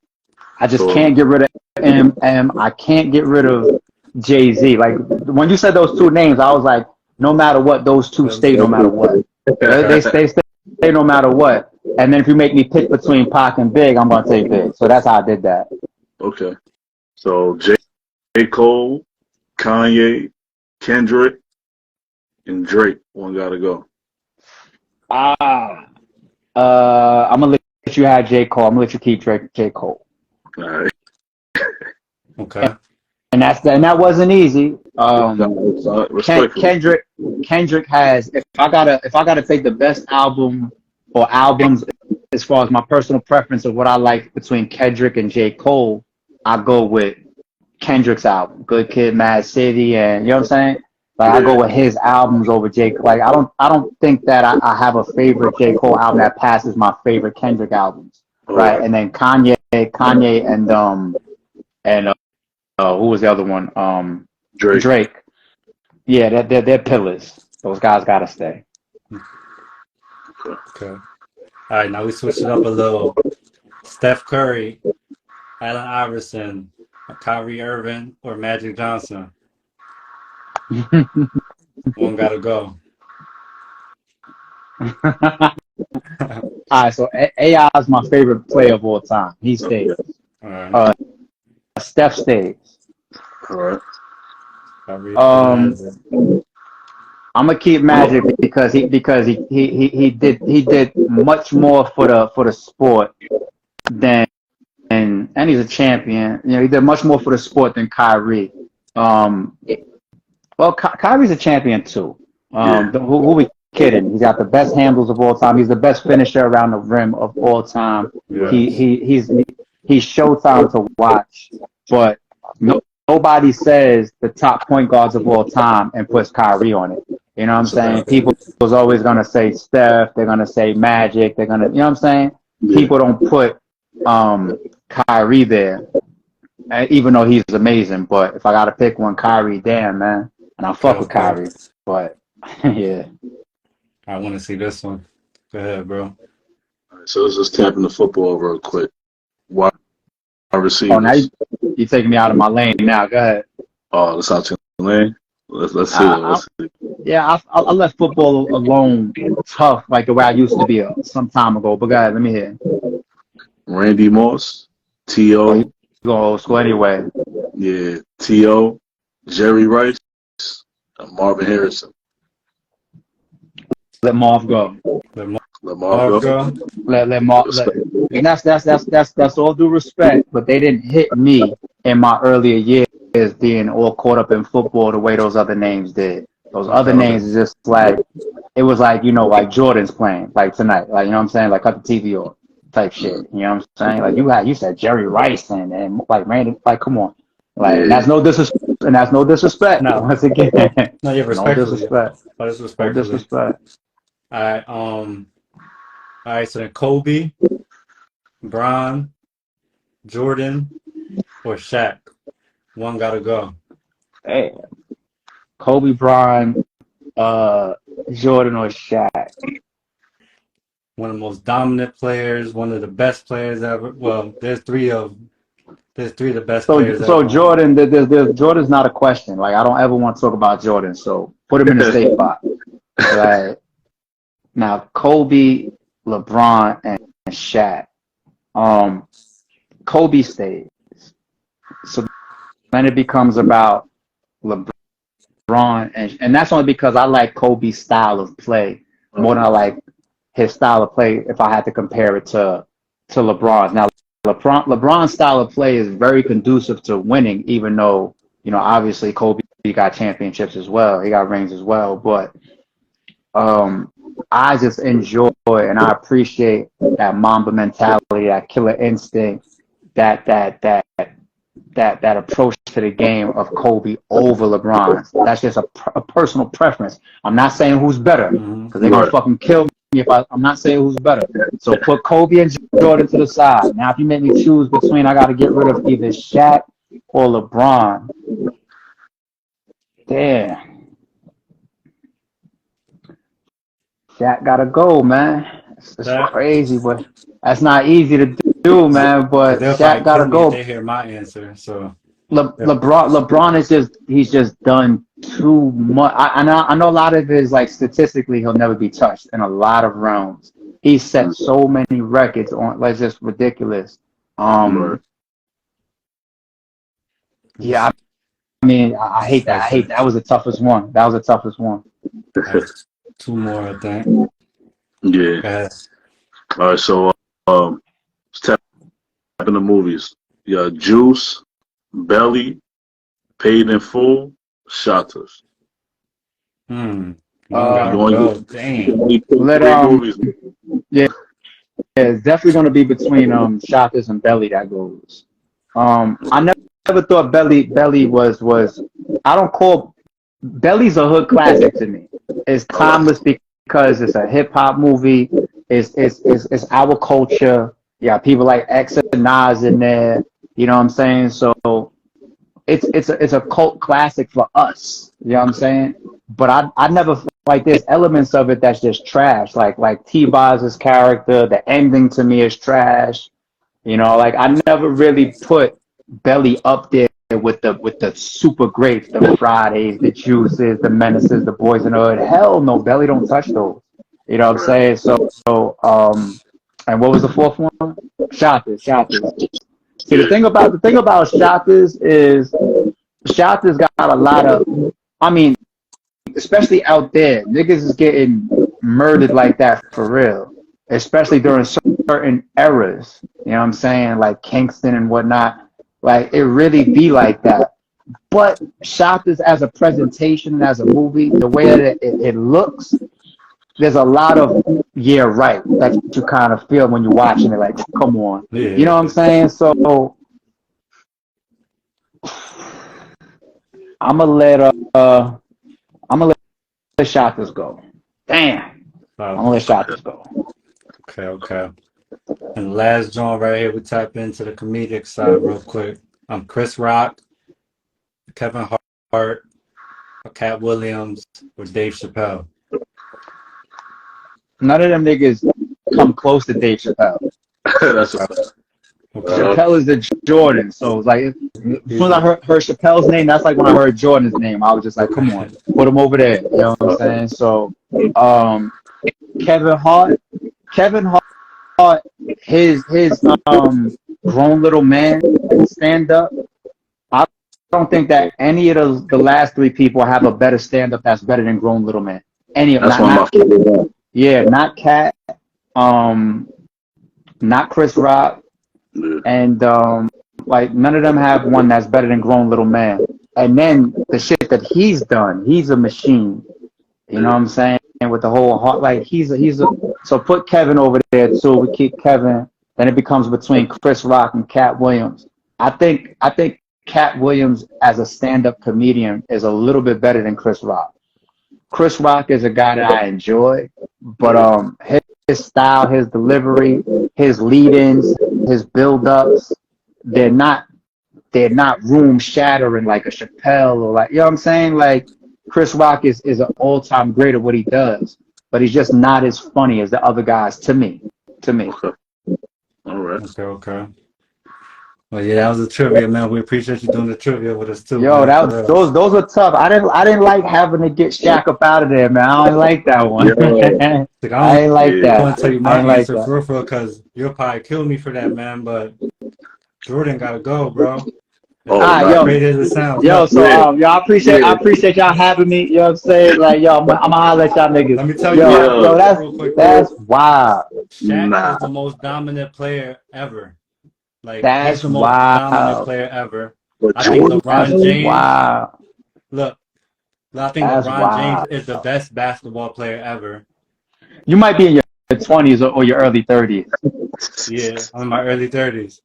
I just So- can't get rid of M. I can't get rid of Jay-Z. Like when you said those two names, I was like, no matter what, those two stay no matter what. They stay no matter what. And then if you make me pick between Pac and Big, I'm gonna take Big. So that's how I did that. Okay. So J. Cole, Kanye, Kendrick, and Drake. One gotta go. I'm gonna let you have J. Cole. I'm gonna let you keep J. Cole. All right. Okay. And that wasn't easy. Respectfully. Kendrick has, if I gotta take the best album or albums as far as my personal preference of what I like between Kendrick and J. Cole, I go with Kendrick's album, Good Kid, Mad City, and you know what I'm saying? Like I go with his albums over J. Cole. Like I don't think that I have a favorite J. Cole album that passes my favorite Kendrick albums. Right? And then Kanye and who was the other one? Drake. Yeah, they're pillars. Those guys gotta stay. Okay. All right, now we switch it up a little. Steph Curry, Allen Iverson, Kyrie Irving, or Magic Johnson. One gotta go. All right, so AI is my favorite player of all time. He stays. All right. Steph stays. All right. Kyrie, I'm gonna keep Magic because he did much more for the sport than and he's a champion. You know, he did much more for the sport than Kyrie. Kyrie's a champion too. Who we kidding? He's got the best handles of all time. He's the best finisher around the rim of all time. Yeah. He's showtime to watch, but nobody says the top point guards of all time and puts Kyrie on it. You know what I'm saying? People was always gonna say Steph. They're gonna say Magic. They're gonna, you know what I'm saying? Yeah. People don't put Kyrie there, even though he's amazing. But if I gotta pick one, Kyrie, damn man, and I fuck with Kyrie. But yeah, I want to see this one. Go ahead, bro. All right, so let's just tap into football real quick. Wide receivers. Oh, now you taking me out of my lane now. Go ahead. Oh, that's out your lane. Let's see. Let's see. Yeah, I left football alone tough, like the way I used to be some time ago. But go ahead, let me hear. Randy Moss, T.O. You go old school anyway. Yeah, T.O., Jerry Rice, and Marvin Harrison. Let Marv go. Let Marv go. Let Marv. and that's all due respect, but they didn't hit me in my earlier years being all caught up in football the way those other names did. Those other names is just like, it was like, you know, like Jordan's playing like tonight, like, you know what I'm saying, like cut the TV off type shit, you know what I'm saying? Like you said Jerry Rice and like Randy, like come on, like that's no disrespect. No. Once again, No, yeah, no respectfully. disrespect. No No disrespectfully. disrespect. All right, so then Kobe, Bron, Jordan, or Shaq. One gotta go. Hey, Kobe Bryant, Jordan or Shaq. One of the most dominant players, one of the best players ever. Well, there's three of the best players ever. So Jordan, Jordan's not a question. Like I don't ever want to talk about Jordan. So put him in the safe spot. Like now, Kobe, LeBron, and Shaq. Kobe stays. So then it becomes about LeBron, and that's only because I like Kobe's style of play more than I like his style of play if I had to compare it to LeBron's. Now, LeBron's style of play is very conducive to winning, even though, you know, obviously Kobe got championships as well. He got rings as well. But I just enjoy and I appreciate that Mamba mentality, that killer instinct, that approach to the game of Kobe over LeBron. That's just a personal preference. I'm not saying who's better because they're going to fucking kill me if I'm not saying who's better. So put Kobe and Jordan to the side. Now, if you make me choose between, I got to get rid of either Shaq or LeBron. Damn. Shaq got to go, man. It's crazy, but that's not easy to do, man. But Shaq got to go. They hear my answer, so LeBron is he's just done too much. I know a lot of it is like statistically he'll never be touched in a lot of realms. He's set so many records on, like just ridiculous. Yeah, I mean I hate that. That was the toughest one. Two more, I think. Yeah. All right, so let's tap in the movies. Yeah, Juice, Belly, Paid in Full, Shotters. Damn. Yeah, it's definitely going to be between Shotters and Belly that goes. I never thought Belly was. I don't call Belly's a hood classic to me. It's timeless because it's a hip hop movie. It's our culture. Yeah, people like X and Nas in there. You know what I'm saying? So it's a cult classic for us. You know what I'm saying? But I never like there's elements of it that's just trash. Like T-Boz's character, the ending to me is trash. You know, like I never really put Belly up there with the super greats, the Fridays, the Juices, the Menaces, the Boys in the Hood. Hell no, Belly don't touch those. You know what I'm saying? So and what was the fourth one? Shotters. See, the thing about Shotters is Shotters got a lot of, I mean, especially out there, niggas is getting murdered like that for real, especially during certain eras. You know what I'm saying? Like Kingston and whatnot. Like it really be like that. But Shotters as a presentation and as a movie, the way that it looks, there's a lot of right that you kind of feel when you're watching it. Like, come on, you know what I'm saying? So I'm gonna let Shotters go. Damn, I'm gonna let Shotters go. Okay. And last joint right here, we tap into the comedic side real quick. Chris Rock, Kevin Hart, Cat Williams, or Dave Chappelle. None of them niggas come close to Dave Chappelle. That's a Chappelle is the Jordan, so it's like as soon as I heard Chappelle's name, that's like when I heard Jordan's name. I was just like, come on, put him over there. You know what I'm saying? So, Kevin Hart, his Grown Little Man stand up. I don't think that any of the last three people have a better stand up that's better than Grown Little Man. Any of them. Yeah, not Cat. not Chris Rock, and like none of them have one that's better than Grown Little Man. And then the shit that he's done, he's a machine. You know what I'm saying? With the whole heart, like he's a. So put Kevin over there too. We keep Kevin. Then it becomes between Chris Rock and Cat Williams. I think Cat Williams as a stand-up comedian is a little bit better than Chris Rock. Chris Rock is a guy that I enjoy, but his style, his delivery, his lead-ins, his build-ups, they're not room shattering like a Chappelle or like, you know what I'm saying? Like Chris Rock is an all-time great at what he does, but he's just not as funny as the other guys to me. Okay. All right. Okay. Well, yeah, that was a trivia, man. We appreciate you doing the trivia with us too. Yo, man. those were tough. I didn't like having to get Shaq up out of there, man. I don't like that one. Yeah. I ain't like that. I want to tell you I my ain't like answer that. for real, because you'll probably kill me for that, man. But Jordan gotta go, bro. Yo, Great as it sounds. yo, so Yeah. I appreciate y'all having me. You know what I'm saying? Like, yo, I'm holler at y'all niggas. Let me tell you, yo, real quick, that's wild. Shaq is the most dominant player ever. Like, That's he's the most wild. dominant player ever. But I think Jordan, LeBron That's James. wild. Look, I think That's LeBron wild. James is the best basketball player ever. You might be in your 20s or your early 30s. Yeah, I'm in my early 30s.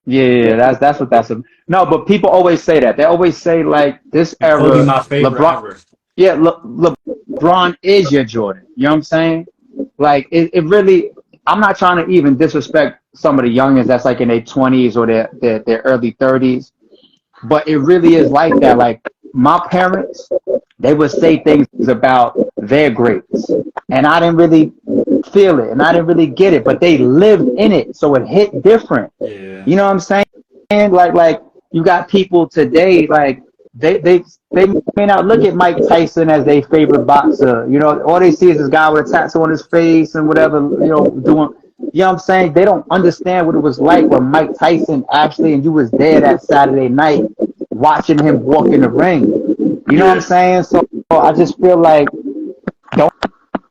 Yeah, that's what that's. No, but people always say that. They always say like this era. Kobe, my favorite LeBron. ever. Yeah, LeBron is your Jordan. You know what I'm saying? Like it really. I'm not trying to even disrespect some of the youngins that's like in their 20s or their early 30s, but it really is like that. Like my parents, they would say things about their greats, and I didn't really feel it, and I didn't really get it, but they lived in it, so it hit different. Yeah. You know what I'm saying? Like you got people today, like they may not look at Mike Tyson as their favorite boxer. You know, all they see is this guy with a tattoo on his face and whatever, you know, doing. You know what I'm saying? They don't understand what it was like when Mike Tyson actually, and you was there that Saturday night watching him walk in the ring. You know what I'm saying? So I just feel like the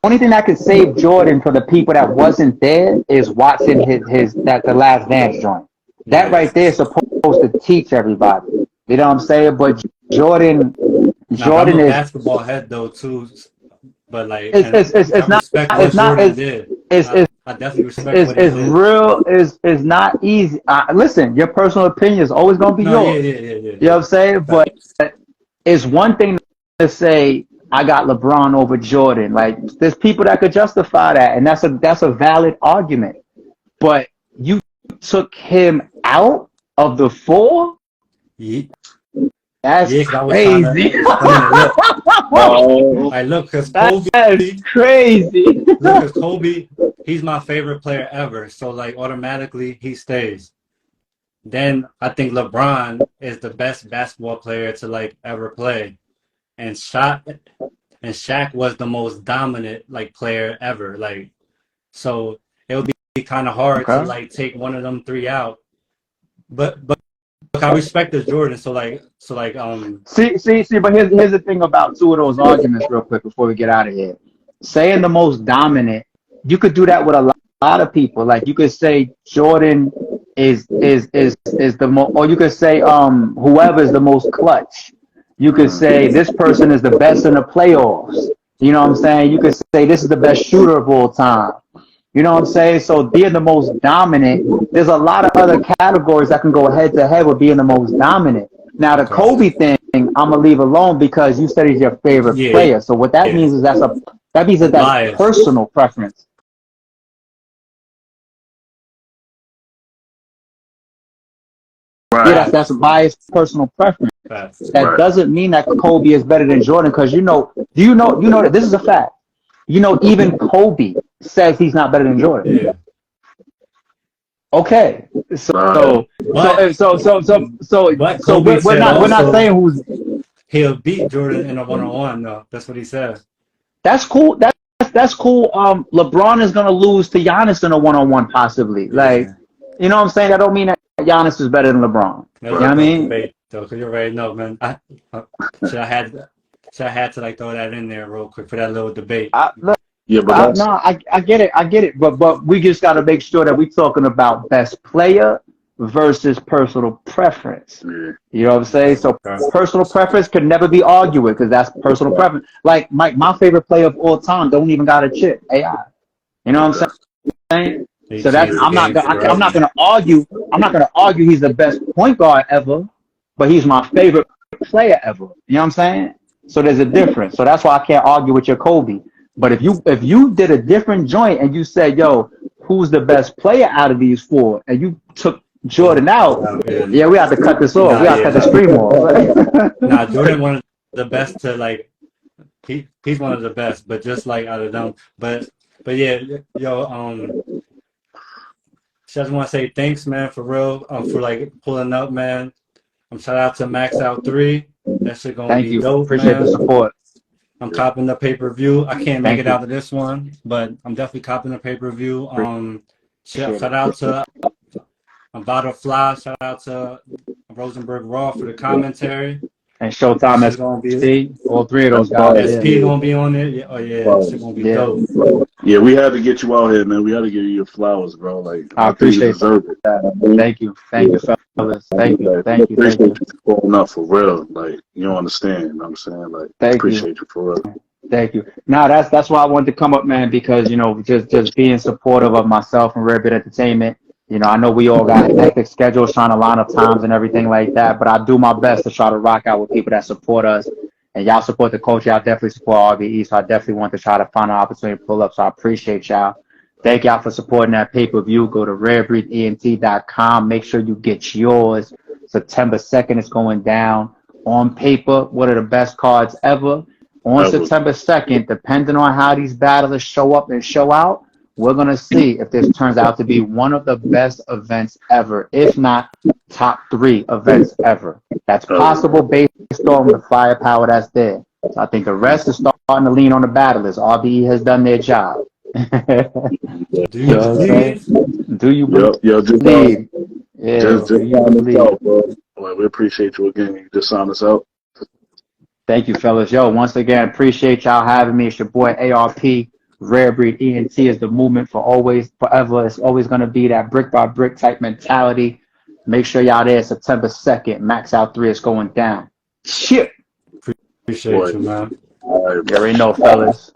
only thing that could save Jordan for the people that wasn't there is watching the Last Dance joint. That right there is supposed to teach everybody. You know what I'm saying? But Jordan I'm a is basketball head though too, but like it's not I definitely respect what he it's did. real it's not easy. Listen, your personal opinion is always gonna be yours. Yeah. You know what I'm saying? But it's one thing to say I got LeBron over Jordan. Like there's people that could justify that, and that's a valid argument. But you took him out of the four? Yeah. That's crazy. Look, because Kobe, that's crazy. Look, because Kobe, he's my favorite player ever. So like automatically he stays. Then I think LeBron is the best basketball player to like ever play, and Shaq was the most dominant like player ever. Like, so it would be kind of hard to like take one of them three out. But I respect the Jordan. So like See. But here's the thing about two of those arguments, real quick, before we get out of here. Saying the most dominant, you could do that with a lot of people. Like you could say Jordan is the most, or you could say whoever is the most clutch. You could say this person is the best in the playoffs. You know what I'm saying? You could say this is the best shooter of all time. You know what I'm saying? So being the most dominant, there's a lot of other categories that can go head to head with being the most dominant. Now the Kobe thing, I'm gonna leave alone because you said he's your favorite player. So what that means is that's personal preference. Right. Yeah, that's a biased personal preference. That doesn't mean that Kobe is better than Jordan, because you know that this is a fact. You know, even Kobe says he's not better than Jordan. Yeah. Okay, so we're not saying who's he'll beat Jordan in a 1-on-1 though. That's what he says. That's cool. That's cool. LeBron is gonna lose to Giannis in a 1-on-1 possibly. Like, you know what I'm saying? That don't mean that Giannis is better than LeBron. You know what I mean? Because you already know, man. I had to like throw that in there real quick for that little debate. Yeah, but that's No, I get it. But we just got to make sure that we're talking about best player versus personal preference. yeah. You know what I'm saying? So Okay. personal preference could never be argued with because that's personal preference. Like my favorite player of all time don't even got a chip. AI. You know what I'm saying? He So that's changed the game I'm not forever. gonna argue. I'm not gonna argue he's the best point guard ever, but he's my favorite player ever. You know what I'm saying? So there's a difference. So that's why I can't argue with your Kobe. But if you did a different joint and you said, yo, who's the best player out of these four, and you took Jordan out, yeah, we have to cut this off. Nah, We have to cut the yeah. stream off. Nah, Jordan one of the best to like. He's one of the best, but just like out of them. But yeah, yo, just want to say thanks, man, for real, for like pulling up, man. Shout out to Max Out 3. That shit gonna Thank be you. dope, Appreciate man. the support. I'm copping the pay-per-view. I can't make Thank it you. out of this one, but I'm definitely copping the pay-per-view. Appreciate Shout out to About the Fly. Shout out to Rosenberg Raw for the commentary. And That Showtime shit gonna be SP, all three of those guys. SP gonna be on it. Yeah, oh yeah, that shit gonna be Yeah. dope. Yeah, we had to get you out here, man. We had to give you your flowers, bro. Like I I think you appreciate deserve it. that. Thank you, fellas. Thank you. Appreciate you for pulling up for real. Like you don't understand. You know what I'm saying? Like Thank appreciate you for real. Thank you. Now that's why I wanted to come up, man, because just being supportive of myself and Rare Bit Entertainment. I know we all got hectic schedules trying to line up times and everything like that, but I do my best to try to rock out with people that support us. And y'all support the culture. Y'all definitely support RBE, so I definitely want to try to find an opportunity to pull up. So I appreciate y'all. Thank y'all for supporting that pay-per-view. Go to rarebreathent.com. Make sure you get yours. September 2nd is going down. On paper, one of the best cards ever. On September 2nd, depending on how these battlers show up and show out, we're going to see if this turns out to be one of the best events ever, if not top 3 events ever. That's possible based on the firepower that's there. So I think the rest is starting to lean on the battlers. RBE has done their job. Do you believe? Do you believe? Yo, Just sign us out, bro. Like, we appreciate you again. You just sign us out. Thank you, fellas. Yo, once again, appreciate y'all having me. It's your boy ARP. Rare Breed ENT is the movement for always, forever. It's always going to be that brick by brick type mentality. Make sure y'all there September 2nd. Max Out 3 is going down. Shit. Appreciate you, man. All right, You already know, fellas.